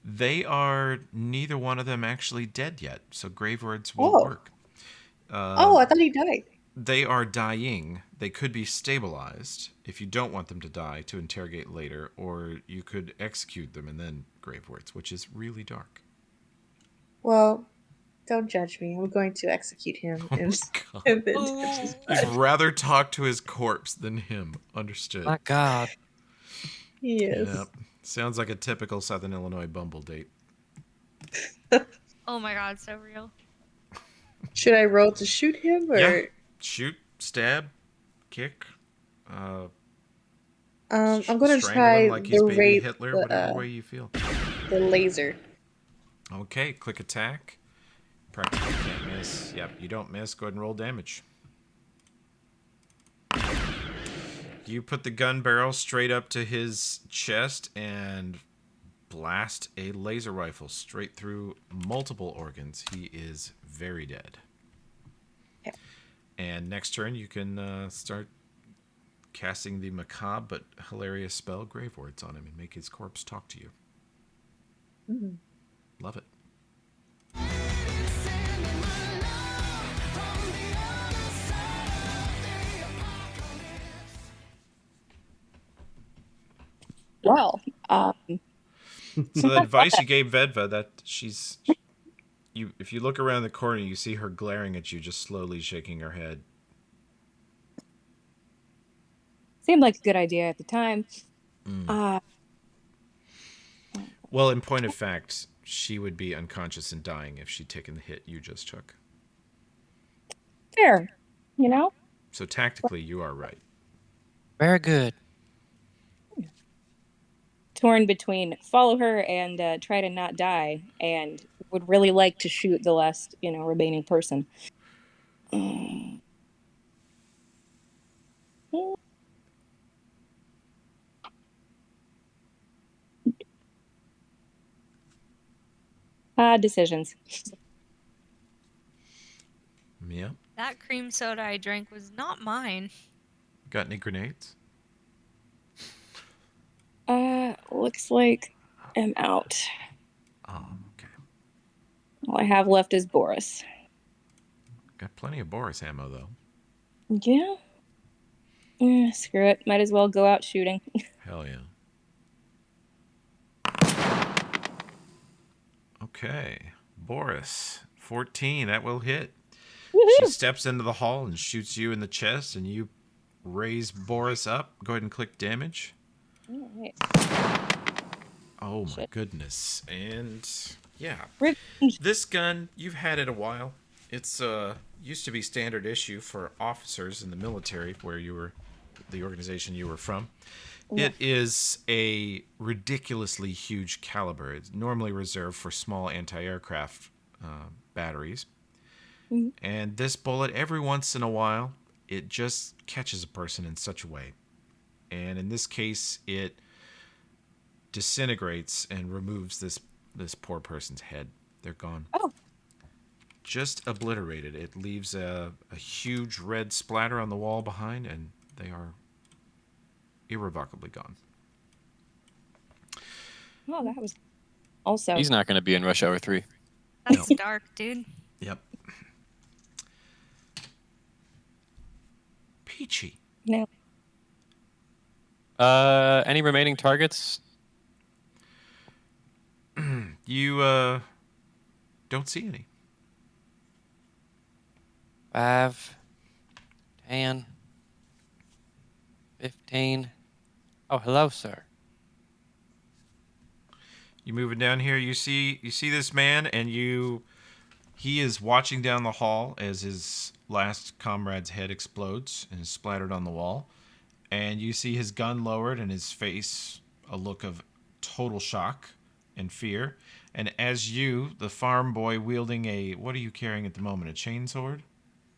They are neither one of them actually dead yet, so grave words will work. I thought he died. They are dying. They could be stabilized if you don't want them to die to interrogate later, or you could execute them and then grave words, which is really dark. Well, don't judge me. I'm going to execute him and then touch his You'd blood. rather talk to his corpse than him. Understood. My God. Yes. Yep. Sounds like a typical Southern Illinois Bumble date. Oh my god, so real. Should I roll to shoot him or? Yeah. Shoot, stab, kick. I'm gonna strangle try him like he's the baby Hitler, whatever the way you feel. laser. Okay, click attack. Practically can't miss. Yep, you don't miss. Go ahead and roll damage. You put the gun barrel straight up to his chest and blast a laser rifle straight through multiple organs. He is very dead. Okay. And next turn, you can start casting the macabre but hilarious spell Grave Words on him and make his corpse talk to you. Mm-hmm. Love it. Well, So the advice you gave Vedva, that if you look around the corner, you see her glaring at you, just slowly shaking her head. seemed like a good idea at the time. Well, in point of fact, she would be unconscious and dying if she'd taken the hit you just took. Fair, you know? So tactically, you are right. Very good. Torn between follow her and try to not die, and would really like to shoot the last, remaining person. Decisions. Yeah. That cream soda I drank was not mine. Got any grenades? Looks like I'm out. Oh, okay. All I have left is Boris. Got plenty of Boris ammo, though. Yeah. Screw it. Might as well go out shooting. Hell yeah. Okay. Boris, 14. That will hit. She steps into the hall and shoots you in the chest, and you raise Boris up. Go ahead and click damage. All right. Oh my Shit. goodness. And yeah. Revenge. This gun, you've had it a while. It's used to be standard issue for officers in the military where you were the organization you were from. Yeah. It is a ridiculously huge caliber. It's normally reserved for small anti-aircraft batteries. Mhm. And this bullet, every once in a while, it just catches a person in such a way. And in this case, it disintegrates and removes this poor person's head. They're gone. Oh. Just obliterated. It leaves a huge red splatter on the wall behind, and they are irrevocably gone. Oh, that was also. He's not going to be in Rush Hour 3. That's dark, dude. Yep. Peachy. No. Any remaining targets? You don't see any. 5, 10, 15. Oh, hello, sir. You moving down here, you see this man, and he is watching down the hall as his last comrade's head explodes and is splattered on the wall. And you see his gun lowered and his face a look of total shock and fear. And as you, the farm boy wielding what are you carrying at the moment? A chainsword?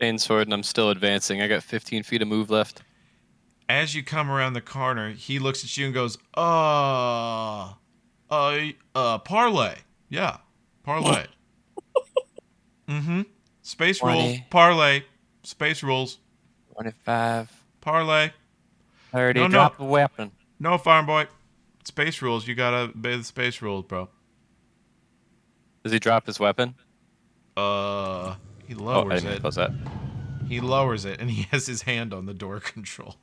Chainsword, and I'm still advancing. I got 15 feet of move left. As you come around the corner, he looks at you and goes, parlay. Yeah, parlay. Mm-hmm. Space 20. rules. Parlay. Space rules. 25, Parlay. 30. No, no. Drop the weapon. No, farm boy. Space rules. You gotta obey the space rules, bro. Does he drop his weapon? He Oh, I lowers didn't mean to it. close that. He lowers it, and he has his hand on the door control.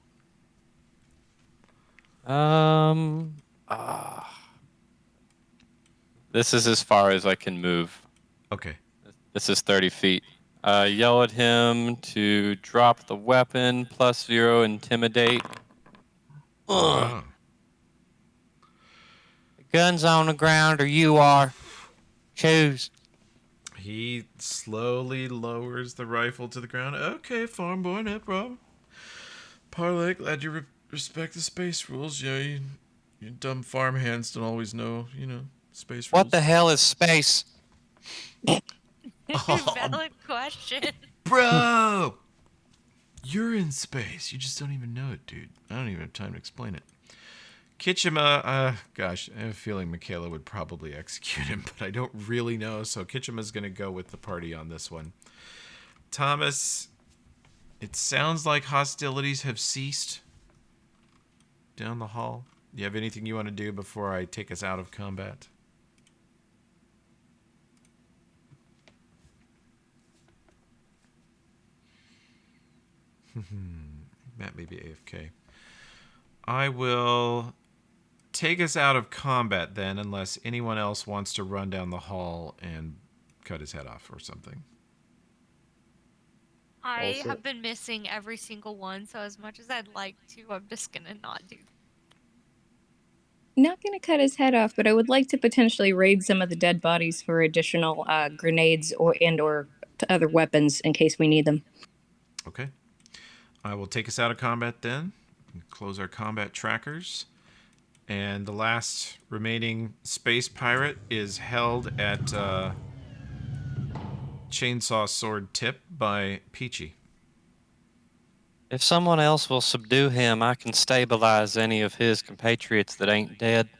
This is as far as I can move. Okay. This is 30 feet. Yell at him to drop the weapon, +0, intimidate. Oh. The gun's on the ground or you are. Choose. He slowly lowers the rifle to the ground. Okay, farm boy, no problem. Parlay, glad you respect the space rules. Yeah, you dumb farm hands don't always know, space rules. What the hell is space? Valid question. Bro! You're in space. You just don't even know it, dude. I don't even have time to explain it. Kitchema, gosh, I have a feeling Michaela would probably execute him, but I don't really know, so Kitchema's going to go with the party on this one. Thomas, it sounds like hostilities have ceased down the hall. Do you have anything you want to do before I take us out of combat? Matt may be AFK. I will take us out of combat then, unless anyone else wants to run down the hall and cut his head off or something. I Also- have been missing every single one, so as much as I'd like to, I'm just gonna not do that. Not going to cut his head off, but I would like to potentially raid some of the dead bodies for additional grenades or other weapons in case we need them. Okay. I will take us out of combat then. Close our combat trackers. And the last remaining space pirate is held at chainsaw sword tip by Peachy. If someone else will subdue him, I can stabilize any of his compatriots that ain't dead.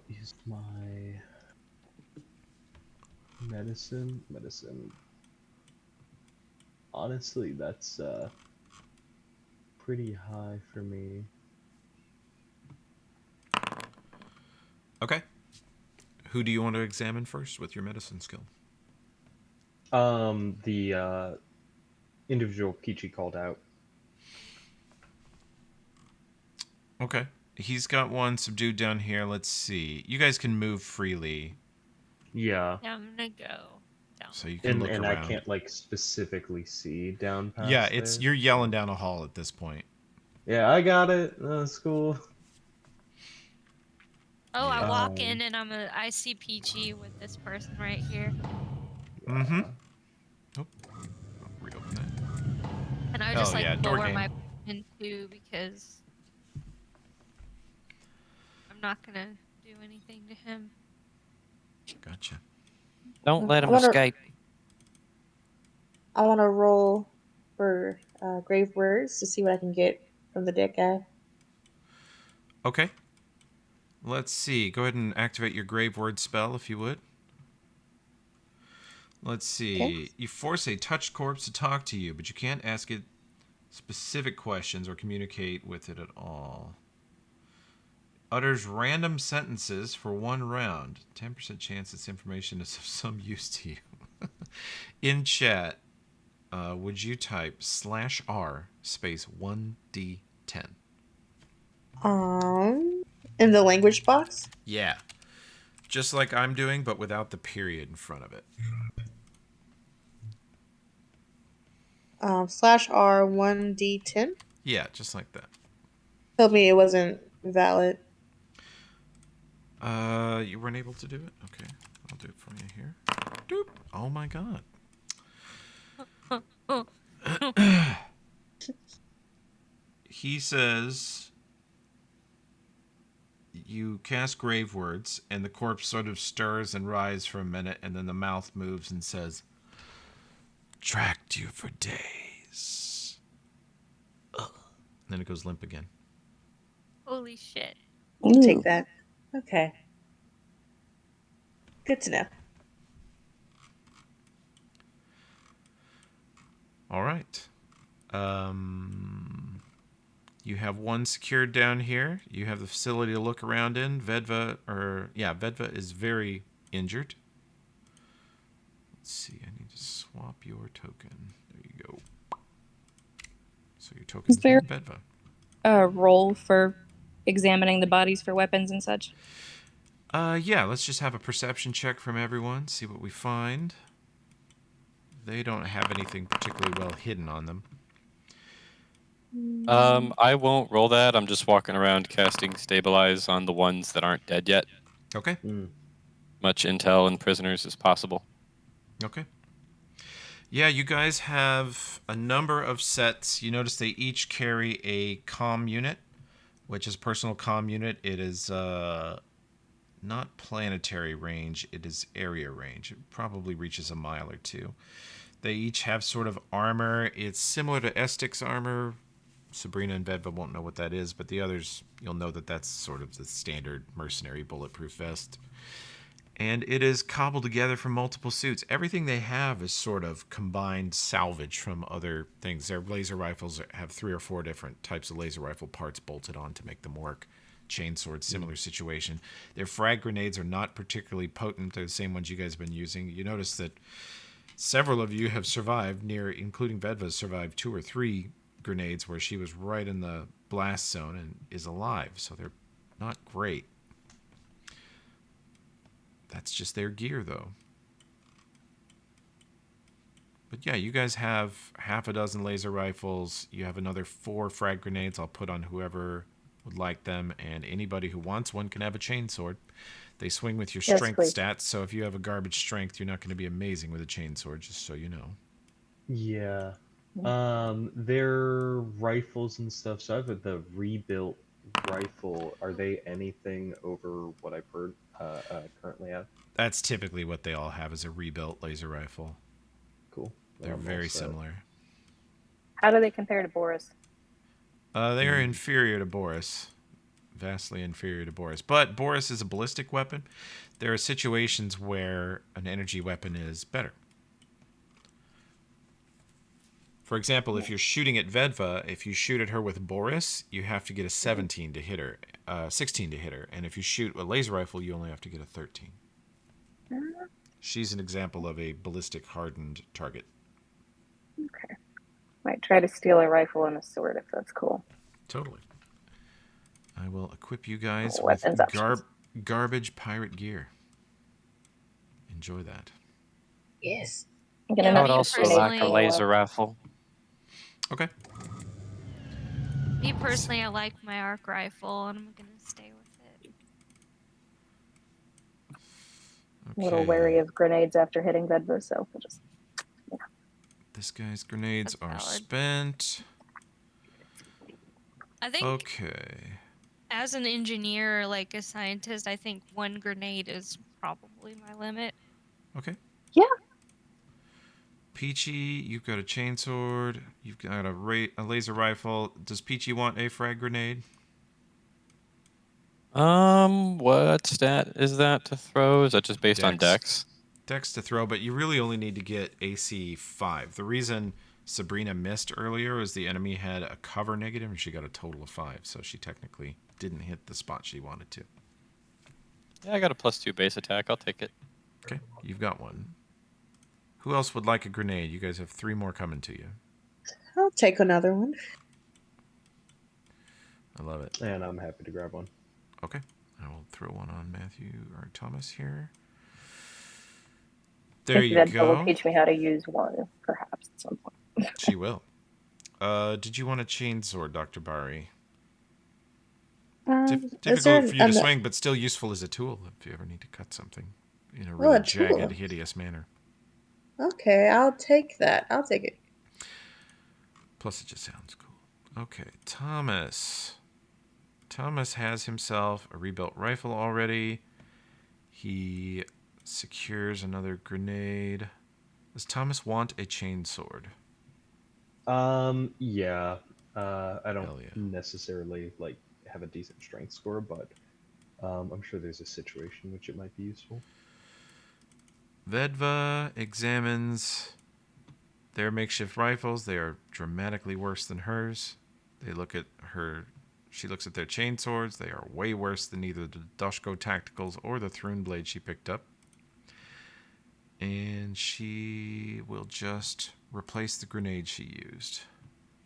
Use my medicine. Honestly, that's pretty high for me. Okay. Who do you want to examine first with your medicine skill? The individual Peachy called out. Okay. He's got one subdued down here. Let's see. You guys can move freely, Yeah. Yeah, I'm gonna go down. so you can look And around. I can't like specifically see down past. Yeah, it's there, you're yelling down a hall at this point. Yeah, I got it. That's cool. Oh, I Yeah. walk in and I see Peachy with this person right here. Mm-hmm. Oh, reopen it. And I just Oh, yeah, door lower game. my weapon too because I'm not gonna do anything to him. Gotcha. Don't let I him wanna- escape. I want to roll for grave words to see what I can get from the dead guy. Okay. Let's see. Go ahead and activate your grave word spell if you would. Let's see. Okay. You force a touched corpse to talk to you, but you can't ask it specific questions or communicate with it at all. Utters random sentences for 1 round. 10% chance this information is of some use to you. In chat, would you type /R space 1D10? In the language box. Yeah. Just like I'm doing, but without the period in front of it. /R1D10. Yeah, just like that. Told me it wasn't valid. You weren't able to do it? Okay. I'll do it for you here. Doop. Oh my god. He says you cast grave words, and the corpse sort of stirs and writhes for a minute, and then the mouth moves and says, "Tracked you for days." Ugh. And then it goes limp again. Holy shit. I'll take that. Okay. Good to know. All right. You have one secured down here. You have the facility to look around in. Vedva is very injured. Let's see. I need to swap your token. There you go. So your token's Is there Vedva. a role for examining the bodies for weapons and such? Yeah, let's just have a perception check from everyone, see what we find. They don't have anything particularly well hidden on them. I won't roll that. I'm just walking around casting stabilize on the ones that aren't dead yet. Okay. Much intel and prisoners as possible. Okay. Yeah, you guys have a number of sets. You notice they each carry a comm unit, which is personal comm unit. It is not planetary range, it is area range. It probably reaches a mile or two. They each have sort of armor. It's similar to Estic's armor. Sabrina and Vedva won't know what that is, but the others, you'll know that that's sort of the standard mercenary bulletproof vest. And it is cobbled together from multiple suits. Everything they have is sort of combined salvage from other things. Their laser rifles have 3 or 4 different types of laser rifle parts bolted on to make them work. Chainsword, similar situation. Their frag grenades are not particularly potent. They're the same ones you guys have been using. You notice that several of you have survived, including Vedva, survived 2 or 3 grenades where she was right in the blast zone and is alive. So they're not great. That's just their gear, though. But yeah, you guys have half a dozen laser rifles. You have another 4 frag grenades I'll put on whoever would like them. And anybody who wants one can have a chainsword. They swing with your strength stats, so if you have a garbage strength, you're not going to be amazing with a chainsword, just so you know. Yeah. Their rifles and stuff. So I've got the rebuilt rifle. Are they anything over what I currently have? That's typically what they all have, is a rebuilt laser rifle. Cool. They're very similar. How do they compare to Boris? They are inferior to Boris. Vastly inferior to Boris. But Boris is a ballistic weapon. There are situations where an energy weapon is better. For example, if you're shooting at Vedva, if you shoot at her with Boris, you have to get a 17 to hit her, 16 to hit her. And if you shoot a laser rifle, you only have to get a 13. She's an example of a ballistic hardened target. Okay. Might try to steal a rifle and a sword if that's cool. Totally. I will equip you guys Weapons with options. garbage pirate gear. Enjoy that. Yes. I'm gonna Yeah, I not would me put also grenades like a for a personally, laser while. rifle. Okay. I like my arc rifle, and I'm gonna stay with it. A little wary Okay. of grenades after hitting Vedva, so we'll just This guy's grenades That's are valid. spent. I think Okay. as an engineer, like a scientist, I think one grenade is probably my limit. Okay. yeah. Peachy, you've got a chainsword. You've got a laser rifle. Does Peachy want a frag grenade? What stat is that to throw? Is that just based on Dex. dex? Dex to throw, but you really only need to get AC 5. The reason Sabrina missed earlier is the enemy had a cover negative and she got a total of 5, so she technically didn't hit the spot she wanted to. Yeah, I got a +2 base attack. I'll take it. Okay, you've got one. Who else would like a grenade? You guys have 3 more coming to you. I'll take another one. I love it. And I'm happy to grab one. Okay, I will throw one on Matthew or Thomas here. I There think you Vedva will go. teach me how to use one, perhaps, at some point. She will. Did you want a chainsword, Dr. Bari? Is there Difficult for you to swing, but still useful as a tool if you ever need to cut something in a really a tool? jagged, hideous manner. Okay, I'll take that. I'll take it. Plus, it just sounds cool. Okay, Thomas. Thomas has himself a rebuilt rifle already. He secures another grenade. Does Thomas want a chainsword? Yeah. I don't Hell yeah. necessarily like have a decent strength score, but I'm sure there's a situation in which it might be useful. Vedva examines their makeshift rifles. They are dramatically worse than hers. They look at her. She looks at their chainswords. They are way worse than either the Doshko Tacticals or the Thrune Blade she picked up. And she will just replace the grenade she used.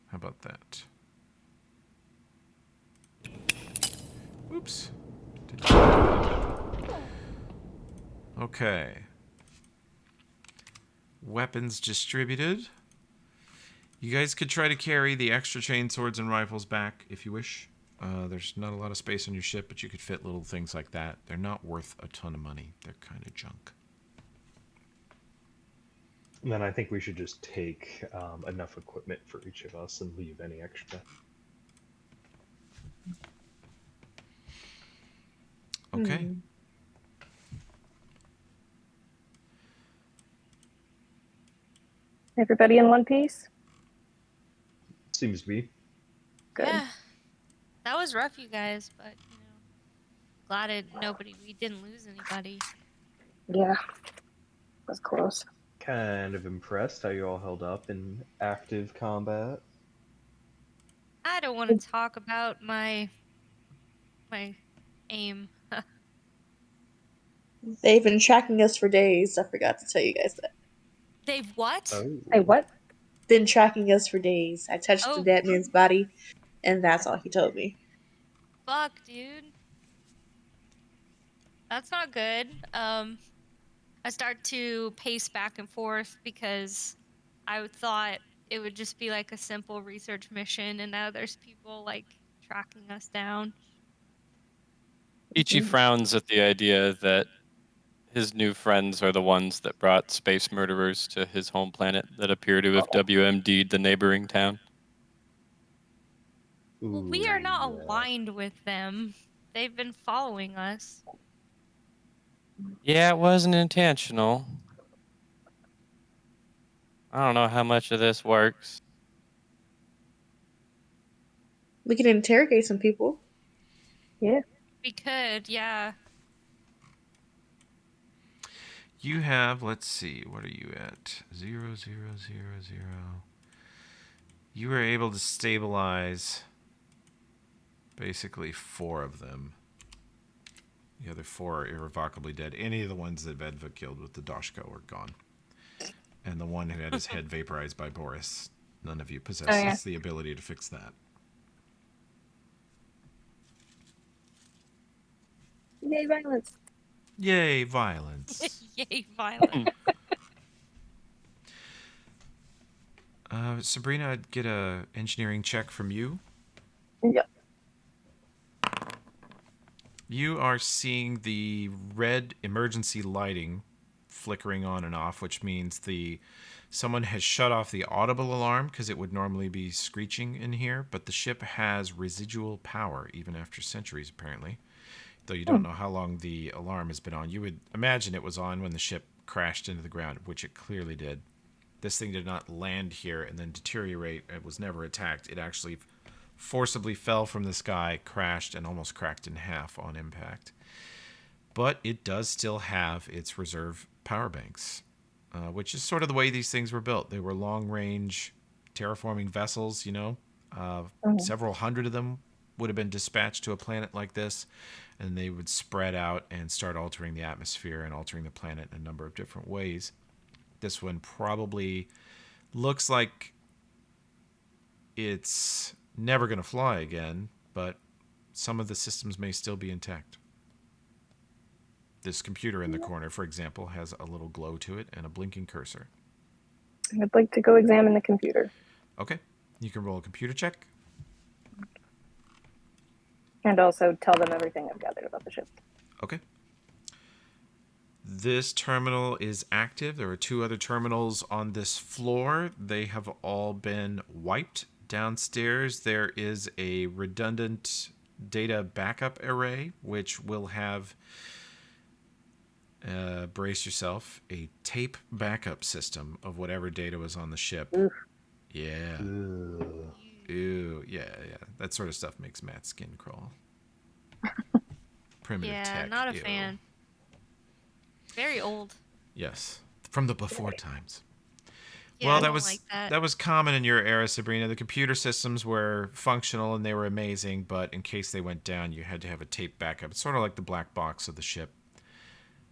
How about that? Oops. Okay. Weapons distributed. You guys could try to carry the extra chain swords and rifles back if you wish. There's not a lot of space on your ship, but you could fit little things like that. They're not worth a ton of money. They're kind of junk. And then I think we should just take enough equipment for each of us and leave any extra. Okay. Everybody in one piece? Seems to be. Good. Yeah, that was rough, you guys, but glad we didn't lose anybody. Yeah. That was close. Kind of impressed how you all held up in active combat. I don't want to talk about my aim. They've been tracking us for days. I forgot to tell you guys that. They've what? Oh. Hey, what? Been tracking us for days. I touched the Oh, dead man's body, and that's all he told me. fuck, dude. That's not good. I start to pace back and forth because I thought it would just be like a simple research mission, and now there's people like tracking us down. Ichi frowns at the idea that his new friends are the ones that brought space murderers to his home planet that appear to have WMD'd the neighboring town. Well, Ooh, we are not yeah. aligned with them. They've been following us. Yeah, it wasn't intentional. I don't know how much of this works. We can interrogate some people. Yeah. We could, yeah. You have, let's see, what are you at? 0, 0, 0, 0. You were able to stabilize basically 4 of them. The other 4 are irrevocably dead. Any of the ones that Vedva killed with the Doshko are gone. And the one who had his head vaporized by Boris, none of you possesses the ability to fix that. Yay, violence. Yay, violence. Yay, violence. Sabrina, I'd get a engineering check from you. Yep. You are seeing the red emergency lighting flickering on and off, which means someone has shut off the audible alarm because it would normally be screeching in here, but the ship has residual power even after centuries, apparently. Though you don't know how long the alarm has been on. You would imagine it was on when the ship crashed into the ground, which it clearly did. This thing did not land here and then deteriorate. It was never attacked. It actually forcibly fell from the sky, crashed, and almost cracked in half on impact. But it does still have its reserve power banks, which is sort of the way these things were built. They were long-range terraforming vessels, you know. Several hundred of them would have been dispatched to a planet like this, and they would spread out and start altering the atmosphere and altering the planet in a number of different ways. This one probably looks like it's never going to fly again, but some of the systems may still be intact. This computer in the corner, for example, has a little glow to it and a blinking cursor. I'd like to go examine the computer. Okay. You can roll a computer check. And also tell them everything I've gathered about the ship. Okay. This terminal is active. There are 2 other terminals on this floor. They have all been wiped. Downstairs, there is a redundant data backup array, which will have, brace yourself, a tape backup system of whatever data was on the ship. Oof. Yeah. Ew. Yeah. That sort of stuff makes Matt's skin crawl. Primitive tech. Yeah, not a Ew. fan. Very old. Yes. From the before times. Yeah, Well, I that don't was like that. that was common in your era, Sabrina. The computer systems were functional and they were amazing, but in case they went down, you had to have a tape backup. It's sort of like the black box of the ship.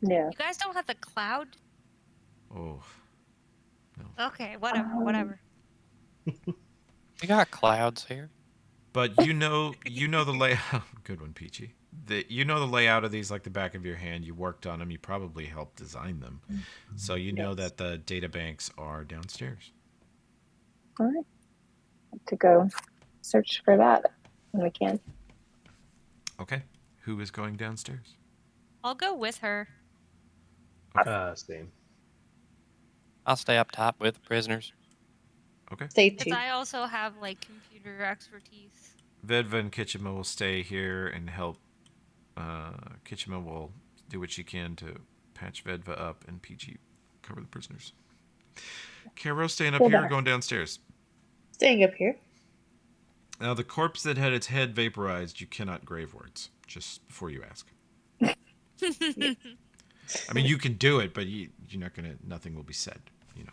Yeah. You guys don't have the cloud? Oh, Okay, whatever. We got clouds here. but you know the layout. Good one, Peachy. You know the layout of these like the back of your hand. You worked on them. You probably helped design them, so you know that the data banks are downstairs. All right. To go search for that when we can. Okay. Who is going downstairs? I'll go with her. Same. I'll stay up top with prisoners. Okay. Stay Because tuned. I also have, like, computer expertise. Vedva and Kitchima will stay here and help. Kitchima will do what she can to patch Vedva up, and Peachy cover the prisoners. Caro staying up Hold here or on. going downstairs? Staying up here. Now, the corpse that had its head vaporized, you cannot grave words, just before you ask. I mean, you can do it, but you're not going to, nothing will be said, you know.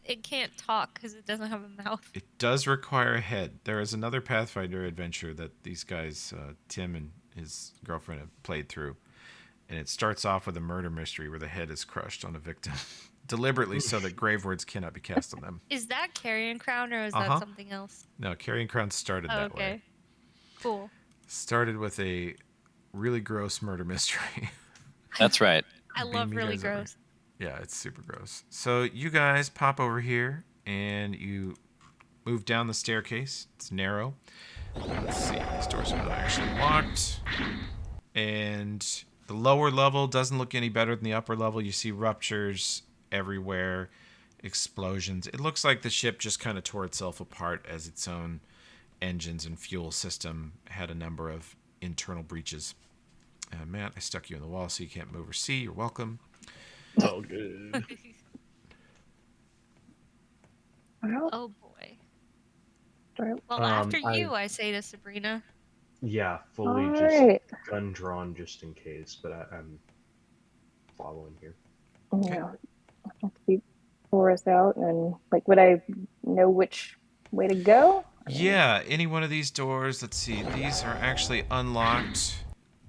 It can't talk because it doesn't have a mouth. It does require a head. There is another Pathfinder adventure that these guys, Tim and his girlfriend, have played through. And it starts off with a murder mystery where the head is crushed on a victim. Deliberately so that grave words cannot be cast on them. Is that Carrion Crown or is Uh-huh. that something else? No, Carrying Crown started Oh, that okay. way. Cool. Started with a really gross murder mystery. That's right. I Beam love you really guys over. gross. Yeah, it's super gross. So you guys pop over here and you move down the staircase. It's narrow. Let's see. These doors are not actually locked. And the lower level doesn't look any better than the upper level. You see ruptures everywhere, explosions. It looks like the ship just kind of tore itself apart as its own engines and fuel system had a number of internal breaches. Matt, I stuck you in the wall so you can't move or see. You're welcome. Oh, good. Well, Oh boy. right. Well, after you, I say to Sabrina. Yeah, fully All just right. gun drawn just in case, but I'm following here. Yeah. I'll keep Boris out, and like, would I know which way to go? Yeah, any one of these doors. Let's see. These are actually unlocked.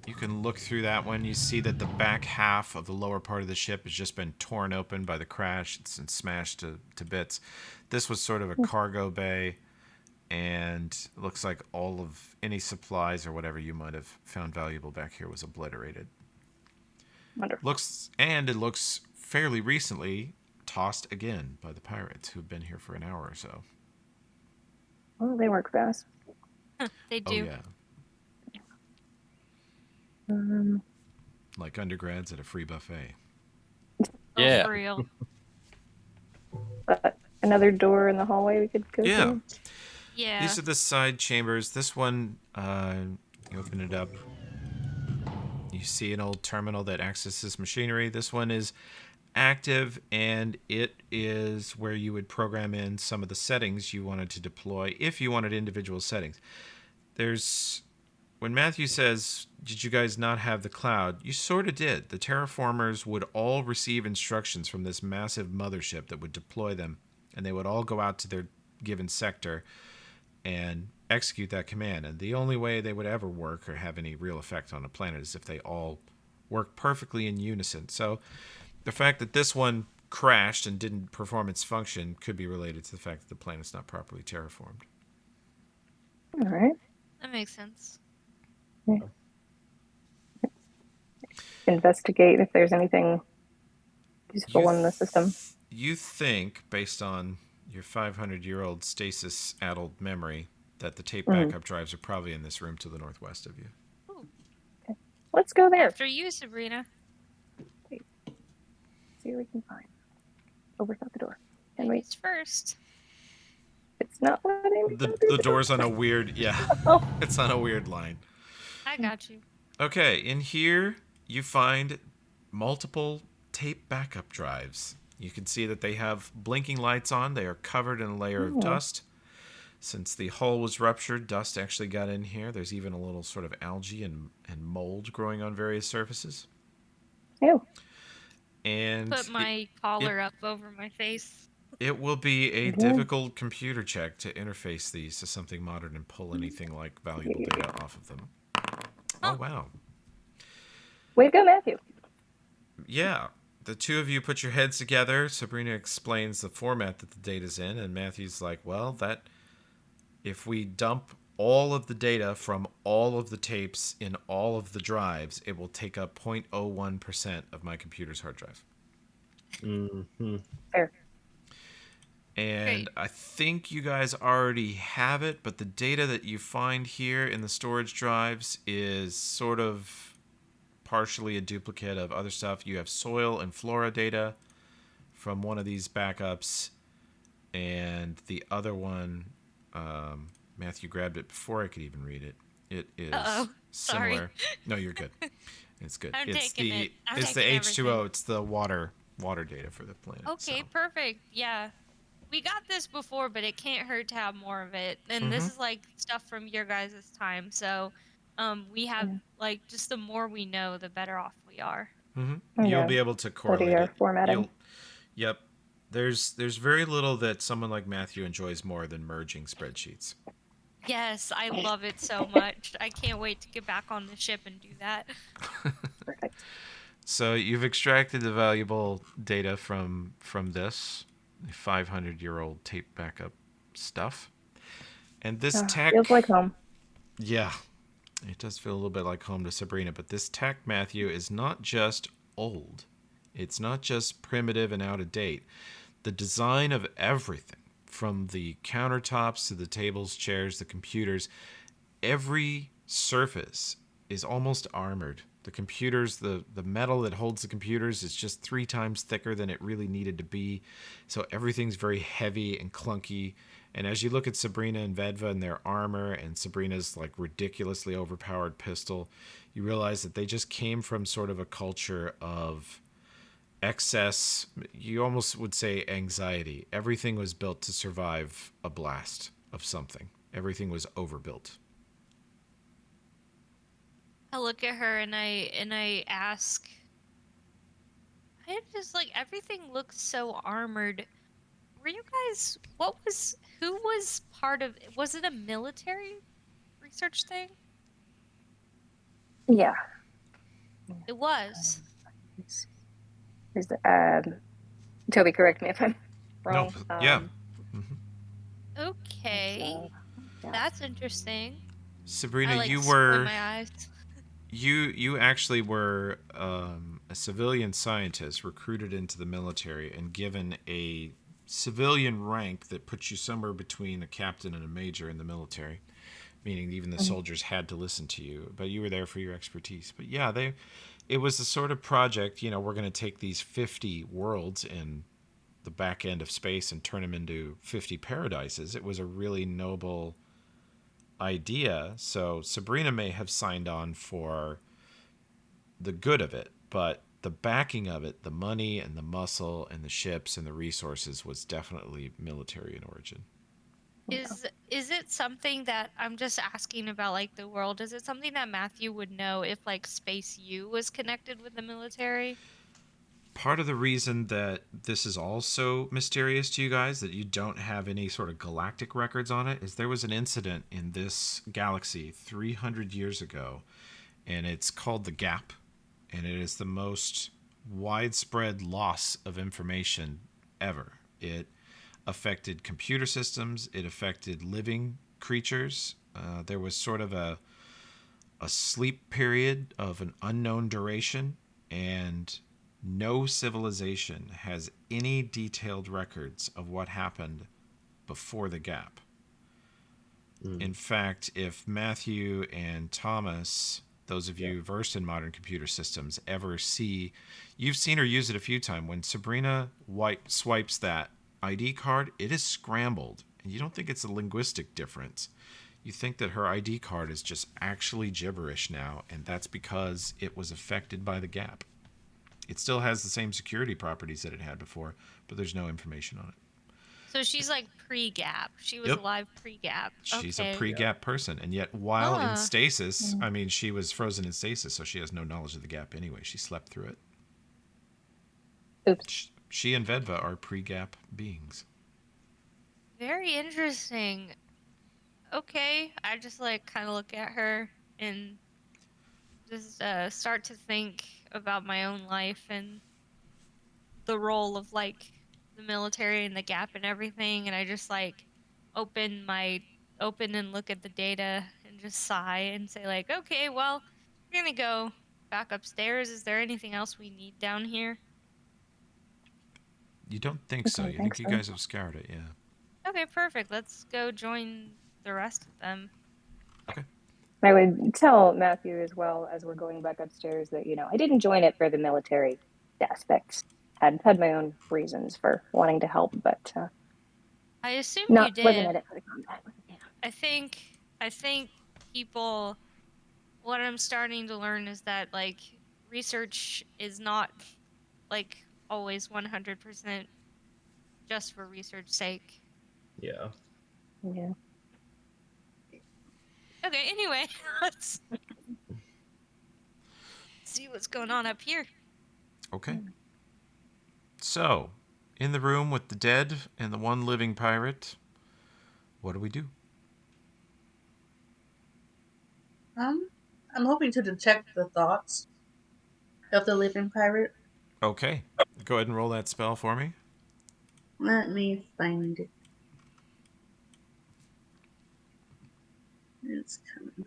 You can look through that one. You see that the back half of the lower part of the ship has just been torn open by the crash. It's been smashed to bits. This was sort of a cargo bay, and it looks like all of any supplies or whatever you might have found valuable back here was obliterated. Wonderful. It looks fairly recently tossed again by the pirates who've been here for an hour or so. Well, they work fast. They Oh do. yeah, Um, like undergrads at a free buffet. Oh, Yeah. for real. another door in the hallway we could go Yeah. through. Yeah. These are the side chambers. This one, you open it up. You see an old terminal that accesses machinery. This one is active, and it is where you would program in some of the settings you wanted to deploy if you wanted individual settings. When Matthew says, did you guys not have the cloud? You sort of did. The terraformers would all receive instructions from this massive mothership that would deploy them, and they would all go out to their given sector and execute that command. And the only way they would ever work or have any real effect on a planet is if they all work perfectly in unison. So the fact that this one crashed and didn't perform its function could be related to the fact that the planet's not properly terraformed. All right. That makes sense. Investigate if there's anything useful in the system. You think, based on your 500-year-old stasis-addled memory, that the tape backup drives are probably in this room to the northwest of you. Ooh. Okay. Let's go there. After you, Sabrina. See what we can find. Over's not the door. Can we? Ladies first. It's not letting me. The door's on a weird, Oh. it's on a weird line. I got you. Okay, in here you find multiple tape backup drives. You can see that they have blinking lights on. They are covered in a layer of dust. Since the hull was ruptured, dust actually got in here. There's even a little sort of algae and mold growing on various surfaces. Ew. And Put my collar up over my face. it will be a difficult computer check to interface these to something modern and pull anything like valuable data off of them. Oh, wow. Way to go, Matthew. Yeah. The two of you put your heads together. Sabrina explains the format that the data's in, and Matthew's like, well, if we dump all of the data from all of the tapes in all of the drives, it will take up 0.01% of my computer's hard drive. Mm-hmm. Fair. And Great. I think you guys already have it, but the data that you find here in the storage drives is sort of partially a duplicate of other stuff. You have soil and flora data from one of these backups, and the other one, Matthew grabbed it before I could even read it. It is Sorry. similar. No, you're good. It's good. I'm It's taking it. I'm it's the taking H2O. everything. It's the water data for the planet. Okay, so. perfect. Yeah. We got this before, but it can't hurt to have more of it. And this is like stuff from your guys' time. So we have like just the more we know, the better off we are. Mm-hmm. You'll be able to correlate our it. formatting. Yep. There's very little that someone like Matthew enjoys more than merging spreadsheets. Yes, I love it so much. I can't wait to get back on the ship and do that. Perfect. So you've extracted the valuable data from this 500-year-old tape backup stuff. And this tech feels like home. Yeah. It does feel a little bit like home to Sabrina, but this tech, Matthew, is not just old. It's not just primitive and out of date. The design of everything, from the countertops to the tables, chairs, the computers, every surface is almost armored. The computers, the metal that holds the computers is just 3 times thicker than it really needed to be. So everything's very heavy and clunky. And as you look at Sabrina and Vedva and their armor and Sabrina's like ridiculously overpowered pistol, you realize that they just came from sort of a culture of excess, you almost would say anxiety. Everything was built to survive a blast of something. Everything was overbuilt. I look at her and I ask, I just like everything looks so armored. Were you guys who was part of, was it a military research thing? Yeah. It was. Is Toby, correct me if I'm No, wrong. yeah. Okay. Yeah. That's interesting. Sabrina, I like you squint were my eyes. you actually were a civilian scientist recruited into the military and given a civilian rank that puts you somewhere between a captain and a major in the military, meaning even the soldiers had to listen to you, but you were there for your expertise. But yeah, it was the sort of project, we're going to take these 50 worlds in the back end of space and turn them into 50 paradises. It was a really noble idea. So Sabrina may have signed on for the good of it, but the backing of it, the money and the muscle and the ships and the resources was definitely military in origin. Is it something that I'm just asking about, like the world? Is it something that Matthew would know if like Space U was connected with the military? Part of the reason that this is also mysterious to you guys, that you don't have any sort of galactic records on it, is there was an incident in this galaxy 300 years ago, and it's called the Gap, and it is the most widespread loss of information ever. It affected computer systems, it affected living creatures. There was sort of a sleep period of an unknown duration, and no civilization has any detailed records of what happened before the Gap. In fact, if Matthew and Thomas, those of you versed in modern computer systems, ever see, you've seen her use it a few times. When Sabrina swipes that ID card, it is scrambled. And you don't think it's a linguistic difference. You think that her ID card is just actually gibberish now, and that's because it was affected by the Gap. It still has the same security properties that it had before, but there's no information on it. So she's like pre-Gap. She was Yep. alive pre-Gap. She's Okay. a pre-Gap person, and yet while in stasis, I mean, she was frozen in stasis, so she has no knowledge of the Gap anyway. She slept through it. Oops. She and Vedva are pre-Gap beings. Very interesting. Okay, I just like kind of look at her and just start to think about my own life and the role of like the military and the Gap and everything, and I just like open and look at the data and just sigh and say like, okay, well, we're gonna go back upstairs. Is there anything else we need down here? You don't think so. Okay, You think thanks, you Phil. guys have scoured it, yeah. Okay, perfect. Let's go join the rest of them. Okay. I would tell Matthew as well as we're going back upstairs that, I didn't join it for the military aspects. Had my own reasons for wanting to help, but I assume you wasn't did. in it for the combat. Yeah. I think people, what I'm starting to learn is that like research is not like always 100% just for research sake. Yeah. Yeah. Okay, anyway, let's see what's going on up here. Okay. So, in the room with the dead and the one living pirate, what do we do? I'm hoping to detect the thoughts of the living pirate. Okay. Go ahead and roll that spell for me. Let me find it. It's coming.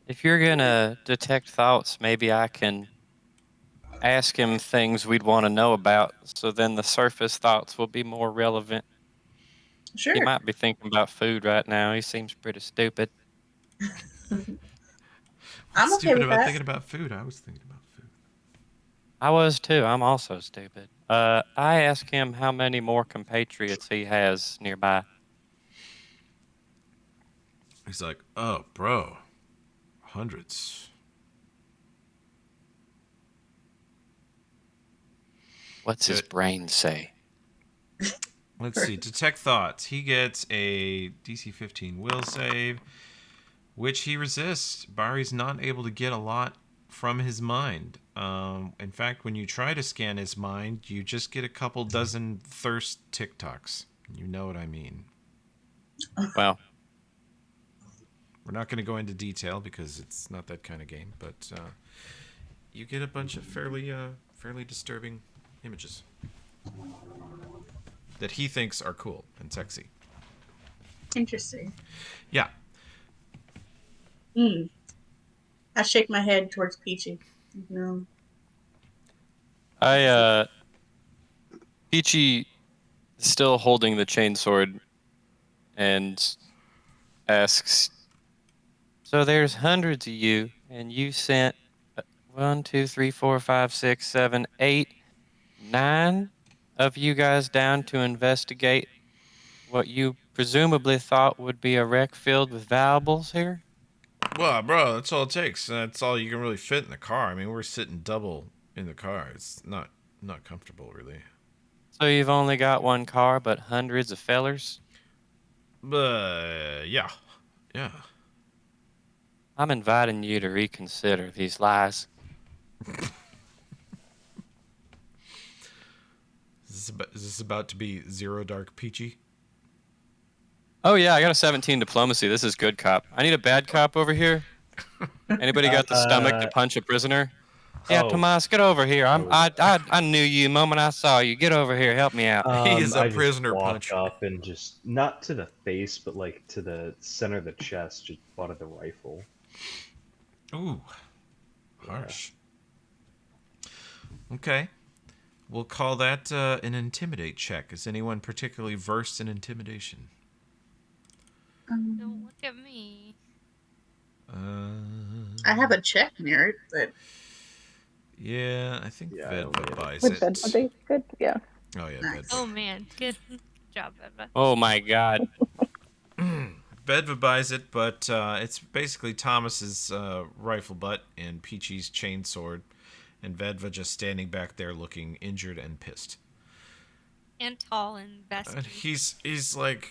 If you're gonna detect thoughts, maybe I can ask him things we'd want to know about, so then the surface thoughts will be more relevant. He Sure. might be thinking about food right now. He seems pretty stupid. What's I'm okay stupid with about that. thinking about food? I was thinking about food. I was too. I'm also stupid. I asked him how many more compatriots he has nearby. He's like, oh, bro, hundreds. What's his Good. brain say? Let's see. Detect thoughts. He gets a DC 15 will save, which he resists. Bari's not able to get a lot from his mind. In fact, when you try to scan his mind, you just get a couple dozen thirst TikToks. You know what I mean. Well, We're not going to go into detail because it's not that kind of game, but you get a bunch of fairly disturbing images that he thinks are cool and sexy. Interesting. Yeah. I shake my head towards Peachy. No. Peachy is still holding the chainsword and asks, "So there's hundreds of you, and you sent 1, 2, 3, 4, 5, 6, 7, 8, 9 of you guys down to investigate what you presumably thought would be a wreck filled with valuables here?" Well, bro, that's all it takes. That's all you can really fit in the car. I mean, we're sitting double in the car. It's not comfortable, really. So you've only got one car, but hundreds of fellers? Yeah. Yeah. I'm inviting you to reconsider these lies. Is this about to be Zero Dark Peachy? Oh yeah, I got a 17 diplomacy. This is good cop. I need a bad cop over here. Anybody got the stomach to punch a prisoner? Yeah, Oh, Tomas, get over here. I knew you the moment I saw you. Get over here, help me out. He is a I just prisoner walk puncher. up and just, not to the face, but like to the center of the chest, just butt of the rifle. Ooh. Harsh. Okay. We'll call that an intimidate check. Is anyone particularly versed in intimidation? Don't look at me. I have a check merit, but Yeah, I think Yeah, I don't Vedva get it. buys Would it. Vedva be good? Yeah. Oh yeah, Nice. Oh Vedva. man, good job, Eva. Oh my god. Vedva buys it, but it's basically Thomas's rifle butt and Peachy's chainsword, and Vedva just standing back there looking injured and pissed. And tall and And bestie. he's like,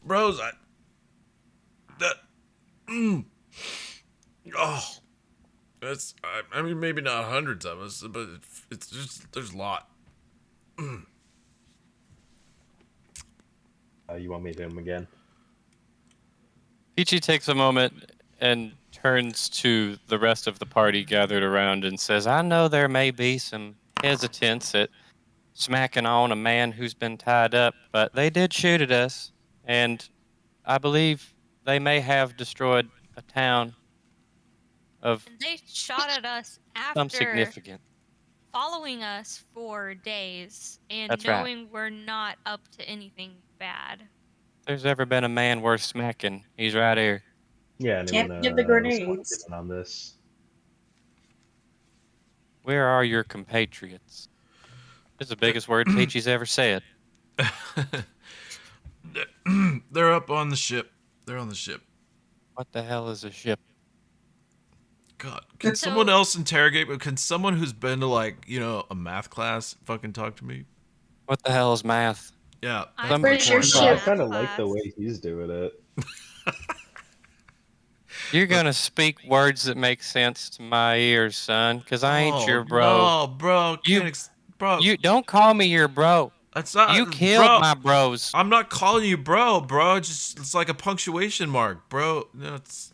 bros, that's I mean maybe not hundreds of us, but it's just there's a lot. You want me to hit him again? Peachy takes a moment and turns to the rest of the party gathered around and says, "I know there may be some hesitance at smacking on a man who's been tied up, but they did shoot at us, and I believe they may have destroyed a town of And they shot at us some after significance." following us for days and That's right. knowing we're not up to anything bad. If there's ever been a man worth smacking, he's right here. Yeah, anyone can't forget the else want to grenades. get in on this? Where are your compatriots? This is the biggest word Peachy's ever said. They're up on the ship. They're on the ship. What the hell is a ship? God, can So- someone else interrogate? But can someone who's been to like a math class fucking talk to me? What the hell is math? Yeah, I'm that's pretty sure important. No, I ship. kind of like the Class. way he's doing it. You're gonna speak words that make sense to my ears, son, because I ain't your bro. No, bro, You- bro. You don't call me your bro. That's not. You killed bro, my bros. I'm not calling you bro. It's like a punctuation mark, bro. No, it's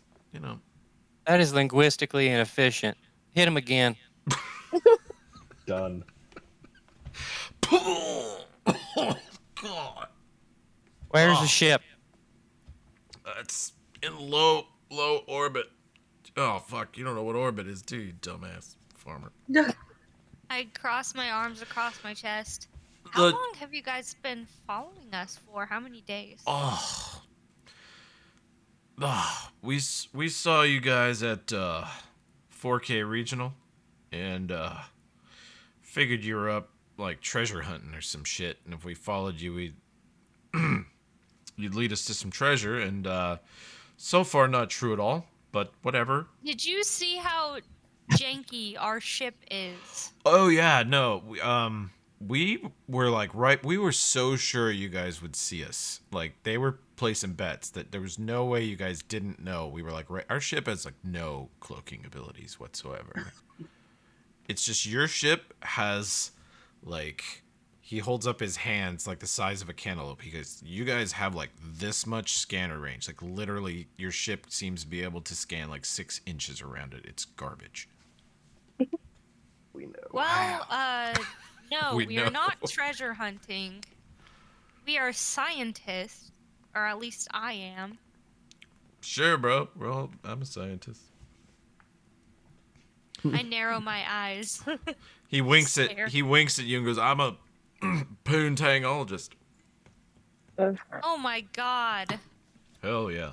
That is linguistically inefficient. Hit him again. Done. Oh God, Where's Oh. the ship? it's in low orbit. Oh fuck, you don't know what orbit is, do you, dumbass farmer? I cross my arms across my chest. How The- long have you guys been following us for? How many days? Oh, we saw you guys at 4K Regional, and figured you were up like treasure hunting or some shit. And if we followed you, you'd lead us to some treasure. And so far, not true at all. But whatever. Did you see how janky our ship is? Oh yeah, no. We were like we were so sure you guys would see us. Like they were placing bets that there was no way you guys didn't know. We were like, our ship has like no cloaking abilities whatsoever. It's just your ship has like he holds up his hands like the size of a cantaloupe. He goes, "You guys have like this much scanner range. Like literally, your ship seems to be able to scan like 6 inches around it. It's garbage." We know. Well, no, We we are know. not treasure hunting. We are scientists, or at least I am. Sure, bro. Well, I'm a scientist. I narrow my eyes. He winks Stare. at you and goes, "I'm a poontangologist." Oh my god. Hell yeah.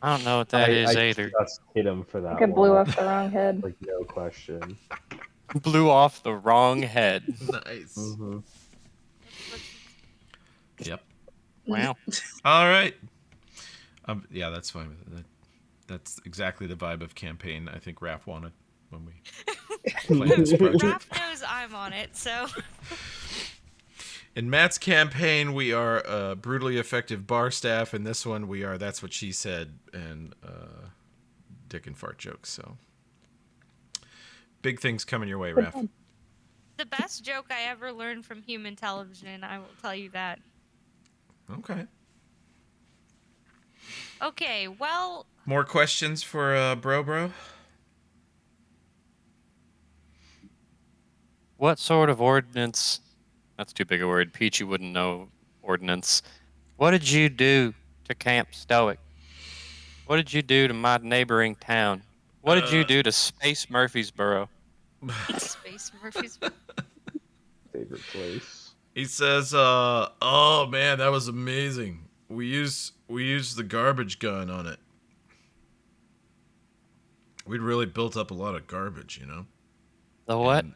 I don't know what that is I either. just hit him for that Like it one. blew off the wrong head. Like, no question. Blew off the wrong head. Nice. Mm-hmm. Yep. Wow. All right. Yeah, that's fine with it. That's exactly the vibe of campaign I think Raph wanted when we planned this project. Raph knows I'm on it, so. In Matt's campaign, we are brutally effective bar staff. In this one, we are That's What She Said and dick and fart jokes. So big things coming your way, Raph. The best joke I ever learned from human television, I will tell you that. Okay. Okay, well, More questions for Bro? What sort of ordnance? That's too big a word. Peachy wouldn't know ordnance. What did you do to Camp Stoic? What did you do to my neighboring town? What did you do to Space Murfreesboro? Space Murphy's. Favorite place. He says, "Oh man, that was amazing. We used the garbage gun on it. We'd really built up a lot of garbage, you know." The what? And,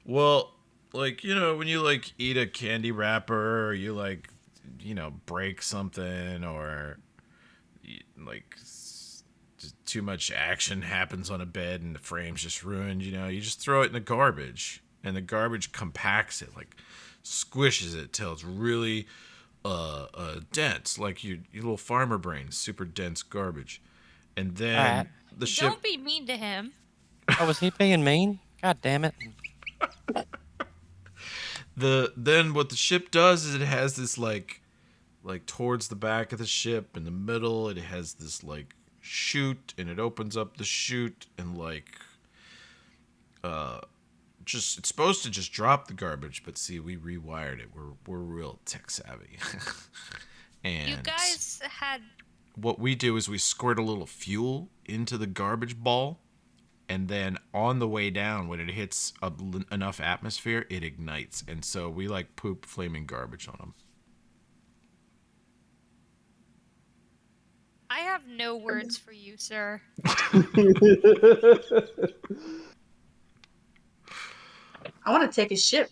well, like, you know, when you like eat a candy wrapper, or you like, you know, break something, or like just too much action happens on a bed and the frame's just ruined, you know, you just throw it in the garbage, and the garbage compacts it, like squishes it till it's really dense, like your little farmer brain, super dense garbage. And then Alright. the ship Don't be mean to him. Oh, was he being mean? God damn it. then what the ship does is it has this like towards the back of the ship in the middle, it has this like chute, and it opens up the chute, and like just it's supposed to just drop the garbage, but see, we rewired it. We're real tech savvy. And You guys had. what we do is we squirt a little fuel into the garbage ball, and then on the way down, when it hits enough atmosphere, it ignites, and so we like poop flaming garbage on them. I have no words for you, sir. I want to take his ship.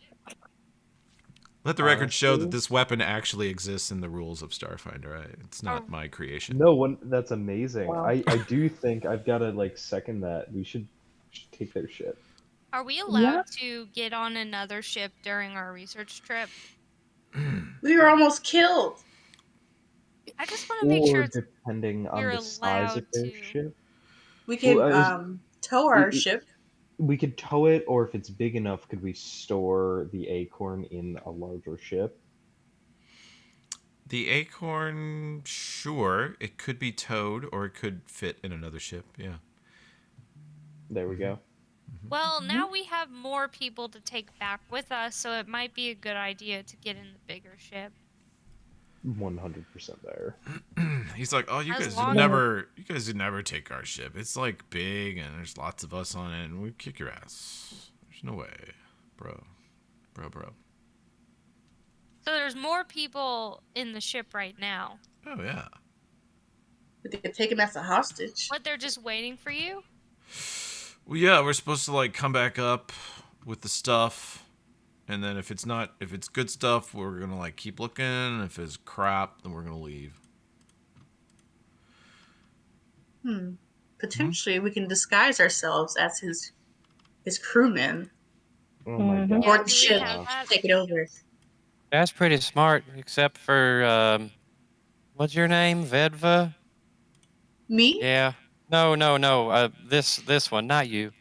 Let the record show that this weapon actually exists in the rules of Starfinder. It's not my creation. No one. That's amazing. Wow. I do think I've got to like second that. We should take their ship. Are we allowed to get on another ship during our research trip? We were almost killed. I just want to make sure it's, depending on you're the size of allowed their to. ship, We could Well, tow our it- ship. we could tow it, or if it's big enough, could we store the acorn in a larger ship? The acorn, sure, it could be towed, or it could fit in another ship. Yeah. There we go. Well, now we have more people to take back with us, so it might be a good idea to get in the bigger ship. 100% there. He's like, "Oh, you As guys long would never take our ship. It's like big, and there's lots of us on it, and we'd kick your ass. There's no way, bro. So there's more people in the ship right now. Oh yeah. We could take him as a hostage. What, they're just waiting for you? Well, yeah, we're supposed to like come back up with the stuff, and then if it's good stuff, we're gonna like keep looking. And if it's crap, then we're gonna leave. Potentially, we can disguise ourselves as his crewmen. Oh my Mhm. god. Yeah, Or do the we ship. have that? Take it over. That's pretty smart, except for, what's your name? Vedva? Me? Yeah. No. This one, not you.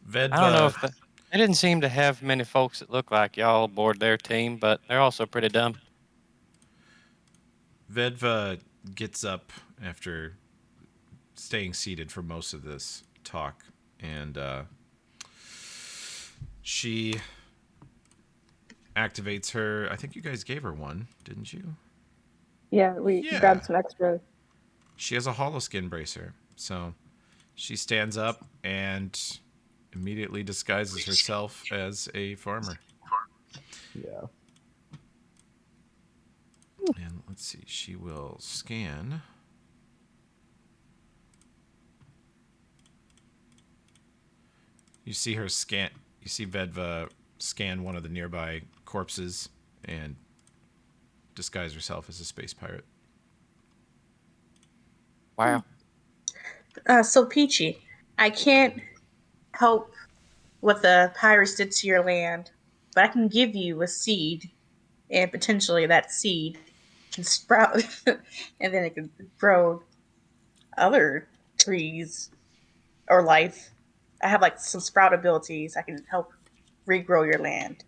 Vedva, I don't know if the, They didn't seem to have many folks that look like y'all aboard their team, but they're also pretty dumb. Vedva gets up after staying seated for most of this talk, and she activates her. I think you guys gave her one, didn't you? Yeah, we Yeah. grabbed some extra. She has a holoskin bracer, so she stands up and immediately disguises herself as a farmer. Yeah. And let's see, she will scan. You see her scan. You see Vedva scan one of the nearby corpses and disguise herself as a space pirate. Wow. So Peachy, I can't help what the pirates did to your land, but I can give you a seed, and potentially that seed can sprout, and then it can grow other trees or life. I have like some sprout abilities. I can help regrow your land.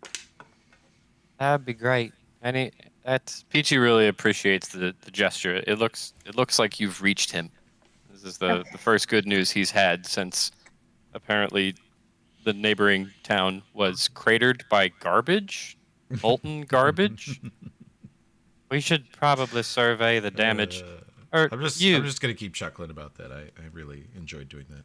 That'd be great. That's Peachy really appreciates the gesture. It looks like you've reached him. This is the first good news he's had since apparently the neighboring town was cratered by garbage, molten garbage. We should probably survey the damage. Or I'm you, just gonna keep chuckling about that. I really enjoyed doing that.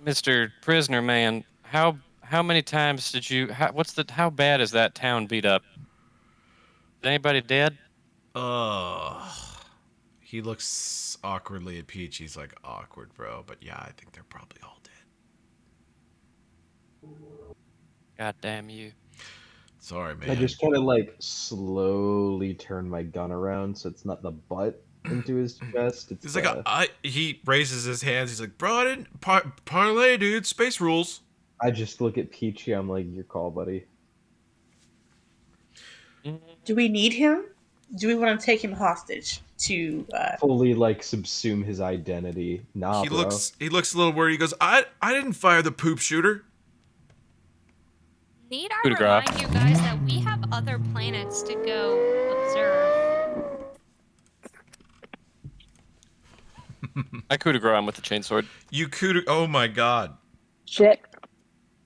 Mr. Prisoner Man. How many times did you? How bad is that town beat up? Is anybody dead? He looks awkwardly at Peach. He's like, awkward, bro. But yeah, I think they're probably all dead. God damn you. Sorry, man. I just kind of like slowly turn my gun around so it's not the butt into his chest. It's He's like, he raises his hands. He's like, bro, I didn't parlay, dude. Space rules. I just look at Peachy. I'm like, your call, buddy. Do we need him? Do we want to take him hostage to Fully like subsume his identity? Nah, he bro. looks a little worried. He goes, I didn't fire the poop shooter. Need I Coup de grace. remind you guys that we have other planets to go observe? I coup de grace him with the chainsword. You could. Oh my god. Shit.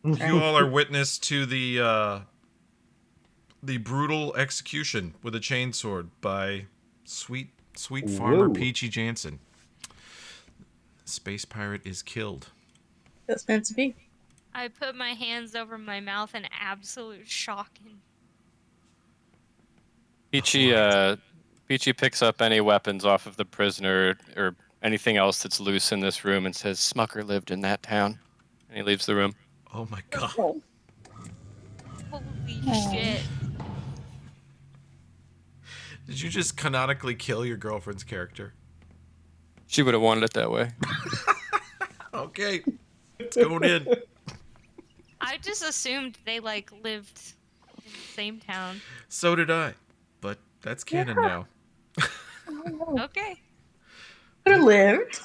You all are witness to the brutal execution with a chainsword by sweet farmer Whoa. Peachy Jansen. Space pirate is killed. that's meant to be? I put my hands over my mouth in absolute shock and Peachy picks up any weapons off of the prisoner or anything else that's loose in this room and says, Smucker lived in that town. And he leaves the room. Oh my god. Oh, holy shit. Did you just canonically kill your girlfriend's character? She would have wanted it that way. Okay. It's going in. I just assumed they like lived in the same town. So did I. But that's canon now. Okay. Could have lived.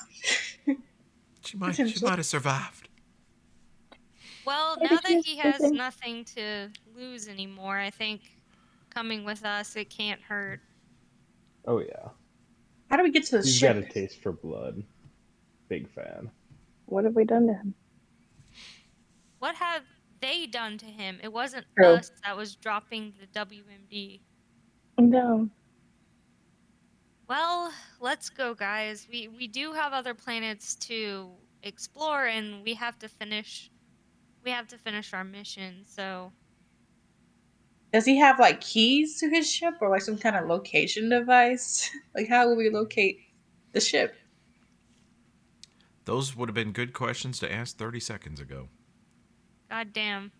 She might have survived. Well, Maybe now that she's he has thinking- nothing to lose anymore, I think coming with us, it can't hurt. Oh yeah. How do we get to the He's ship? got a taste for blood. Big fan. what have we done to him? What have they done to him? It wasn't True. us that was dropping the WMD. No. Well, let's go, guys. We do have other planets to explore, and we have to finish our mission. So Does he have like keys to his ship or like some kind of location device? Like how will we locate the ship? Those would have been good questions to ask 30 seconds ago. goddamn.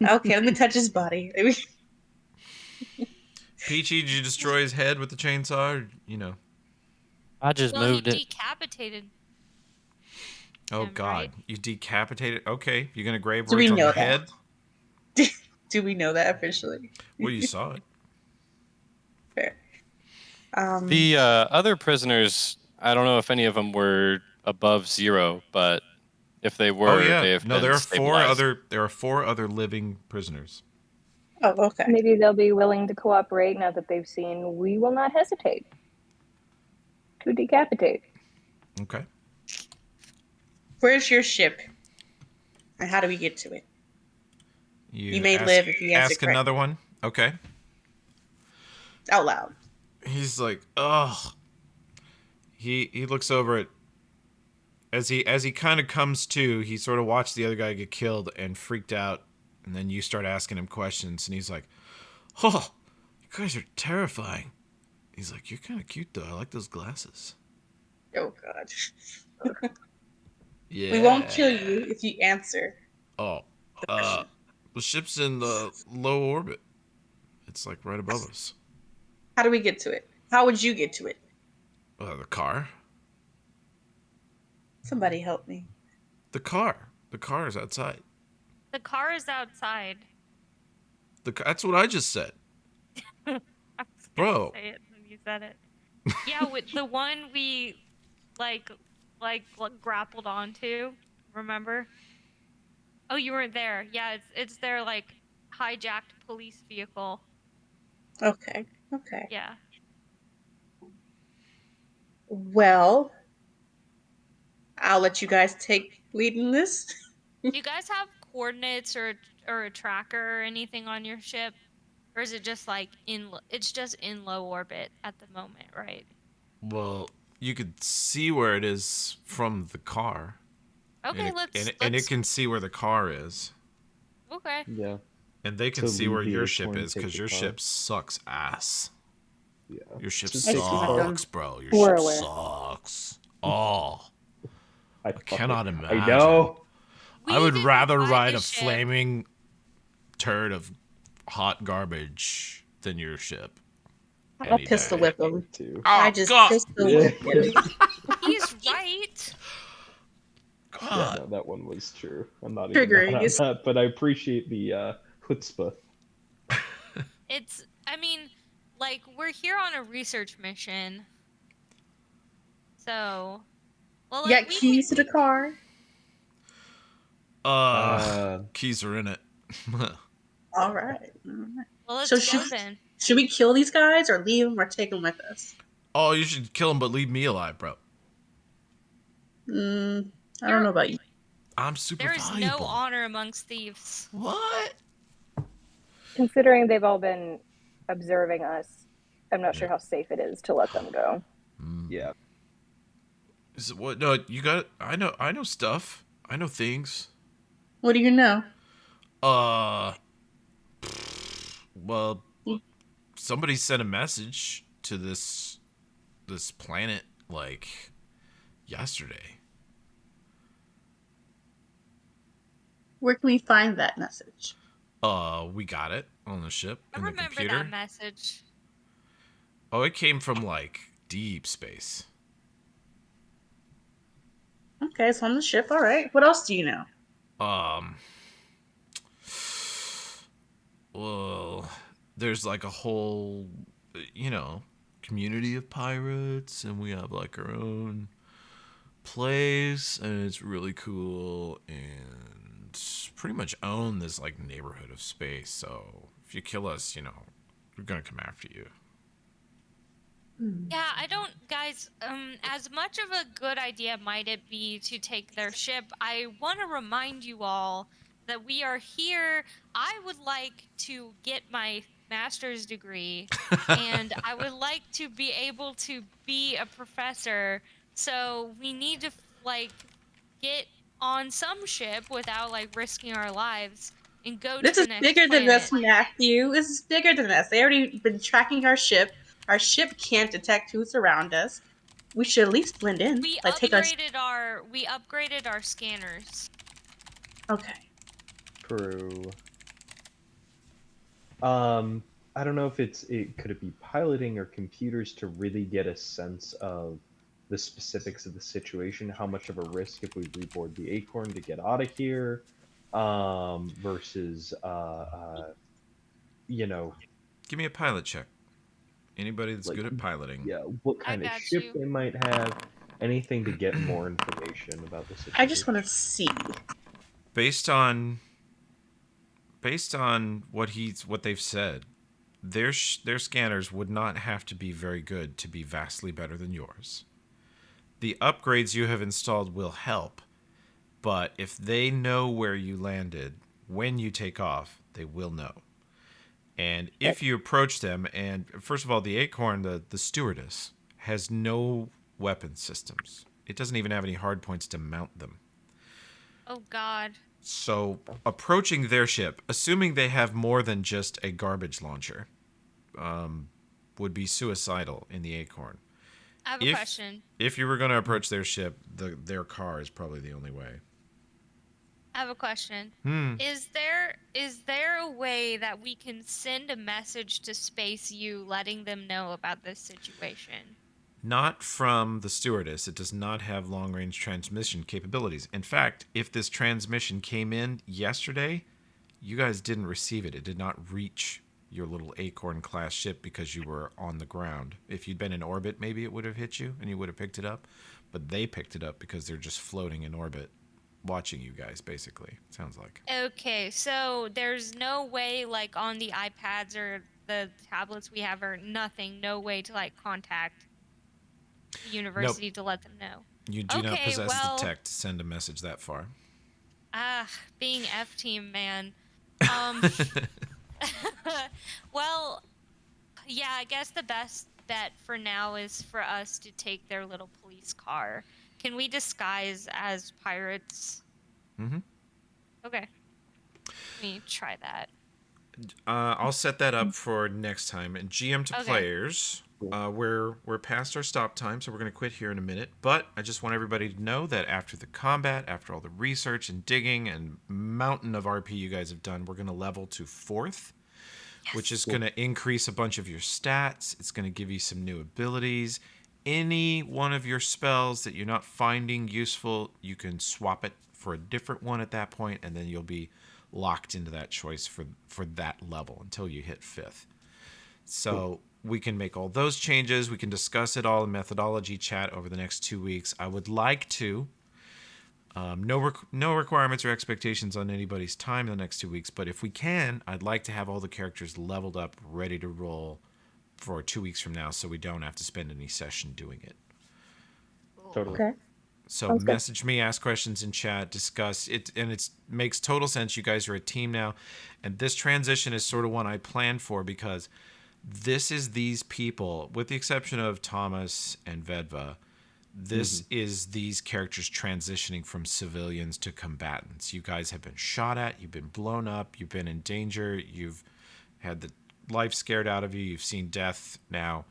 Okay, let me touch his body. Maybe- Peachy, did you destroy his head with the chainsaw? Or, I just Well, he moved it. decapitated. Oh Him, god. right? You decapitated. Okay. You're going to grave Do we roach on know the that? head? Do we know that officially? Well, you saw it. Fair. The other prisoners, I don't know if any of them were above 0, but If they Oh were, yeah, they have no, been stabilized. there are 4 other living prisoners. Oh, okay. Maybe they'll be willing to cooperate now that they've seen we will not hesitate to decapitate. Okay. Where's your ship? And how do we get to it? You You may ask live if you answer another correctly. one. Okay. Out loud. He's like, ugh. He looks over at as he kind of comes to. He sort of watched the other guy get killed and freaked out, and then you start asking him questions, and he's like, "Oh, you guys are terrifying." He's like, "You're kind of cute though. I like those glasses." Oh, God. Yeah. We won't kill you if you answer Oh, the question. the ship's in the low orbit. It's like right above us. How do we get to it? How would you get to it? The car. Somebody help me. The car. The car is outside. The car is outside. That's what I just said. I was gonna Bro. say it when you said it. Yeah, with the one we like grappled onto. Remember? Oh, you weren't there. Yeah, it's their like hijacked police vehicle. Okay. Okay. Yeah. Well, I'll let you guys take lead in this. Do you guys have coordinates or a tracker or anything on your ship? Or is it just like it's just in low orbit at the moment, right? Well, you could see where it is from the car. Okay, and it can see where the car is. Okay. Yeah. And they can To see leave where the your ship acorn, is take because the your car. ship sucks ass. Yeah. Your ship Just take the car. sucks, bro. Your We're ship aware. sucks. Oh, I cannot imagine. I know. I would didn't rather buy ride the a ship. flaming turd of hot garbage than your ship. I'll Any pistol day. whip him. Too. I Oh, just God. pistol whip him. He's right. Yeah, God. no, that one was true. I'm not even Triggering mad on is- that, but I appreciate the chutzpah. I mean, like, we're here on a research mission. So, well, You like, got keys to the car? Keys are in it. All right. well, let's So go then. should we kill these guys or leave them or take them with us? Oh, you should kill him, but leave me alive, bro. I don't know about you. I'm super There is valuable. no honor amongst thieves. What? Considering they've all been observing us, I'm not sure how safe it is to let them go. Yeah. Is it what? No, you got. I know stuff. I know things. What do you know? Well, somebody sent a message to this planet like yesterday. Where can we find that message? We got it on the ship I in the remember computer. that message. Oh, it came from like deep space. Okay, it's on the ship. All right. What else do you know? Well, there's like a whole, community of pirates, and we have like our own place, and it's really cool, and pretty much own this like neighborhood of space. So if you kill us, we're gonna come after you. Yeah, I don't, guys, as much of a good idea might it be to take their ship, I want to remind you all that we are here. I would like to get my master's degree, and I would like to be able to be a professor, so we need to, get on some ship without, risking our lives and go This to is the next bigger than planet. us, Matthew. This is bigger than us. They already been tracking our ship. Our ship can't detect who's around us. We should at least blend in. We Take our. upgraded our scanners. Okay. True. I don't know if could it be piloting or computers to really get a sense of the specifics of the situation, how much of a risk if we reboard the Acorn to get out of here, versus Give me a pilot check. Anybody that's Like, good at piloting. yeah, what kind of got ship you. they might have. anything to get more information about the situation. I just want to see. Based on what they've said, their scanners would not have to be very good to be vastly better than yours. The upgrades you have installed will help, but if they know where you landed when you take off, they will know. And if you approach them, and first of all, the Acorn, the stewardess, has no weapon systems. It doesn't even have any hard points to mount them. Oh, God. So approaching their ship, assuming they have more than just a garbage launcher, would be suicidal in the Acorn. I have a question. If you were going to approach their ship, their car is probably the only way. I have a question. Is there a way that we can send a message to Space U letting them know about this situation? Not from the stewardess. It does not have long-range transmission capabilities. In fact, if this transmission came in yesterday, you guys didn't receive it. It did not reach your little Acorn-class ship because you were on the ground. If you'd been in orbit, maybe it would have hit you and you would have picked it up. But they picked it up because they're just floating in orbit, watching you guys, basically. Sounds like. Okay, so there's no way, like, on the iPads or the tablets we have or nothing, no way to, like, contact the university to let them know. You do not possess the tech to send a message that far. Being F-team, man. Well, yeah, I guess the best bet for now is for us to take their little police car. Can we disguise as pirates? Mm-hmm. Okay. Let me try that. I'll set that up for next time. And GM to Okay. players, we're past our stop time, so we're going to quit here in a minute. But I just want everybody to know that after the combat, after all the research and digging and mountain of RP you guys have done, we're going to level to 4th, which is going to increase a bunch of your stats. It's going to give you some new abilities. Any one of your spells that you're not finding useful, you can swap it for a different one at that point, and then you'll be locked into that choice for that level until you hit 5th. So we can make all those changes. We can discuss it all in methodology chat over the next 2 weeks. I would like to. No requirements or expectations on anybody's time in the next 2 weeks, but if we can, I'd like to have all the characters leveled up, ready to roll for 2 weeks from now, so we don't have to spend any session doing it. Totally. Okay. So Sounds good. message me, ask questions in chat, discuss it, and it makes total sense. You guys are a team now, and this transition is sort of one I planned for because this is these people, with the exception of Thomas and Vedva. This is these characters transitioning from civilians to combatants. You guys have been shot at, you've been blown up, you've been in danger, you've had the life scared out of you, you've seen death now.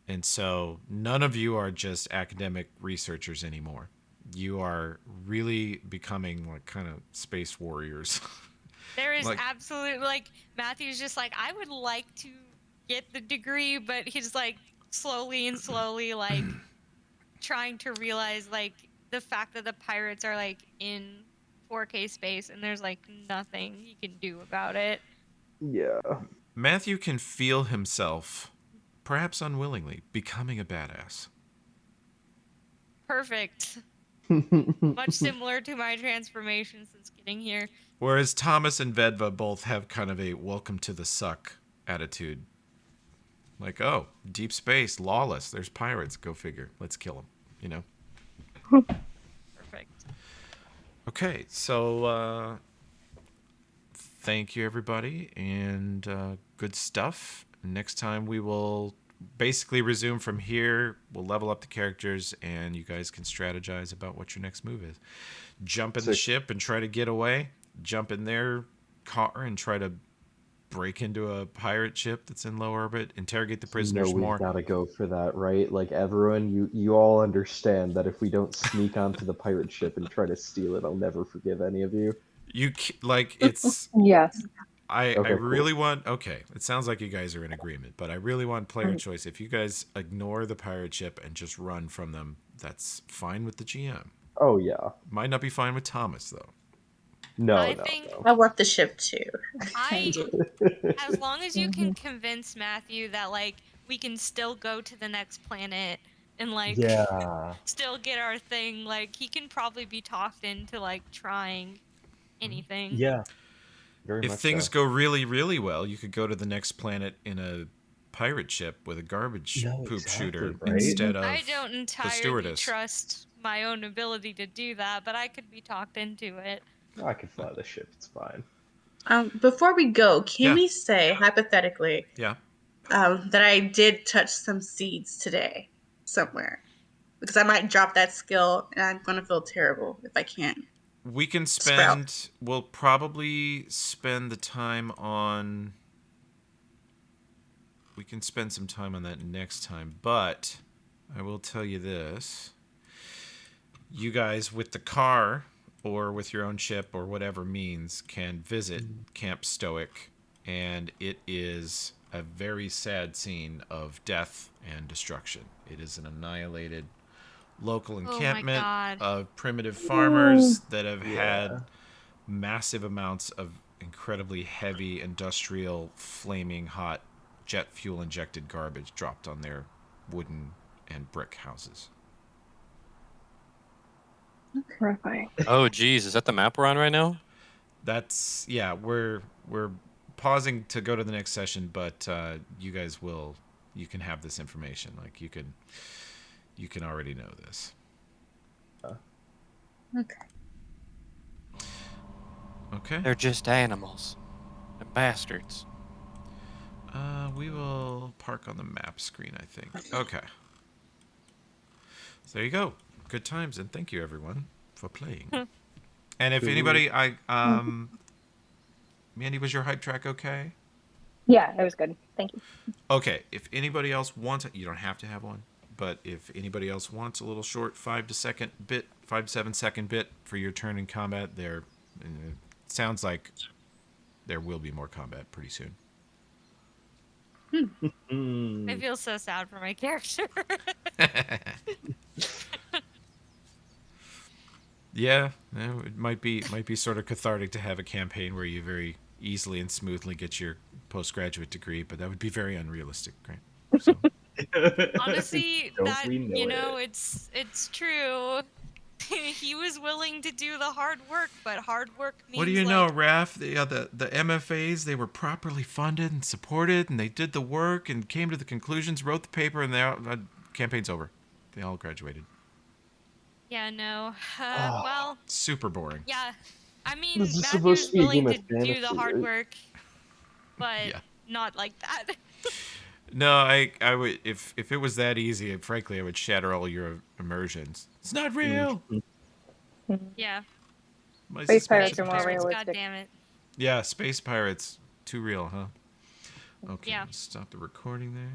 And so none of you are just academic researchers anymore. You are really becoming like kind of space warriors. There is absolutely, Matthew's just like, I would like to get the degree, but he's like slowly, trying to realize, the fact that the pirates are, in 4K space and there's, nothing he can do about it. Yeah. Matthew can feel himself, perhaps unwillingly, becoming a badass. Perfect. Much similar to my transformation since getting here. Whereas Thomas and Vedva both have kind of a welcome to the suck attitude. Like, oh, deep space, lawless, there's pirates, go figure. Let's kill them, you know? Perfect. Okay, so thank you, everybody, and good stuff. Next time we will basically resume from here. We'll level up the characters, and you guys can strategize about what your next move is. Jump in the ship and try to get away. Jump in their car and try to break into a pirate ship that's in low orbit. Interrogate the prisoners more. We've got to go for that, right? Like, everyone, you all understand that if we don't sneak onto the pirate ship and try to steal it, I'll never forgive any of you. It's... Yes. I Okay, really cool. want... Okay, it sounds like you guys are in agreement, but I really want player choice. If you guys ignore the pirate ship and just run from them, that's fine with the GM. Oh, yeah. Might not be fine with Thomas, though. No. I want the ship too. As long as you can convince Matthew that we can still go to the next planet and like Yeah. still get our thing. Like he can probably be talked into like trying anything. Yeah. Very If much things so. go really, really well, you could go to the next planet in a pirate ship with a garbage No, poop exactly, shooter right? instead of I don't the entirely stewardess. trust my own ability to do that, but I could be talked into it. I can fly the ship. It's fine. Before we go, can Yeah. we say hypothetically Yeah. that I did touch some seeds today somewhere? Because I might drop that skill and I'm gonna feel terrible if I can't We can sprout. spend. We'll probably spend the time on. We can spend some time on that next time, but I will tell you this. You guys, with the car or with your own ship or whatever means, can visit Camp Stoic, and it is a very sad scene of death and destruction. It is an annihilated local Oh my encampment god. of primitive farmers that have had Yeah. massive amounts of incredibly heavy industrial flaming hot jet fuel injected garbage dropped on their wooden and brick houses. Horrifying. Oh, geez, is that the map we're on right now? That's yeah, we're pausing to go to the next session, but you guys will you can have this information. Like you can already know this. Okay. Okay. They're just animals. They're bastards. We will park on the map screen, I think. Okay. So there you go. Good times, and thank you everyone for playing. And if Cool. anybody, Mandy, was your hype track okay? Yeah, it was good. Thank you. Okay. If anybody else wants it, you don't have to have one. But if anybody else wants a little short 5 to 7 second bit for your turn in combat, there sounds like there will be more combat pretty soon. I feel so sad for my character. Yeah, it might be sort of cathartic to have a campaign where you very easily and smoothly get your postgraduate degree, but that would be very unrealistic, right? So. Honestly, Don't that we know it? it's true. He was willing to do the hard work, but hard work means What do you like know, Raph? The MFAs, they were properly funded and supported, and they did the work and came to the conclusions, wrote the paper, and the campaign's over. They all graduated. yeah, no. Oh. Well, Super boring. yeah. I mean, This is Matthew supposed was to be a willing game to of do the fantasy, hard right? work, but Yeah. not like that. No, I would if it was that easy. Frankly, I would shatter all your immersions. It's not real. Yeah. My Space pirates Space are more suspicions. pirates, god realistic. damn it. Yeah, space pirates. Too real, huh? Okay, Yeah. stop the recording there.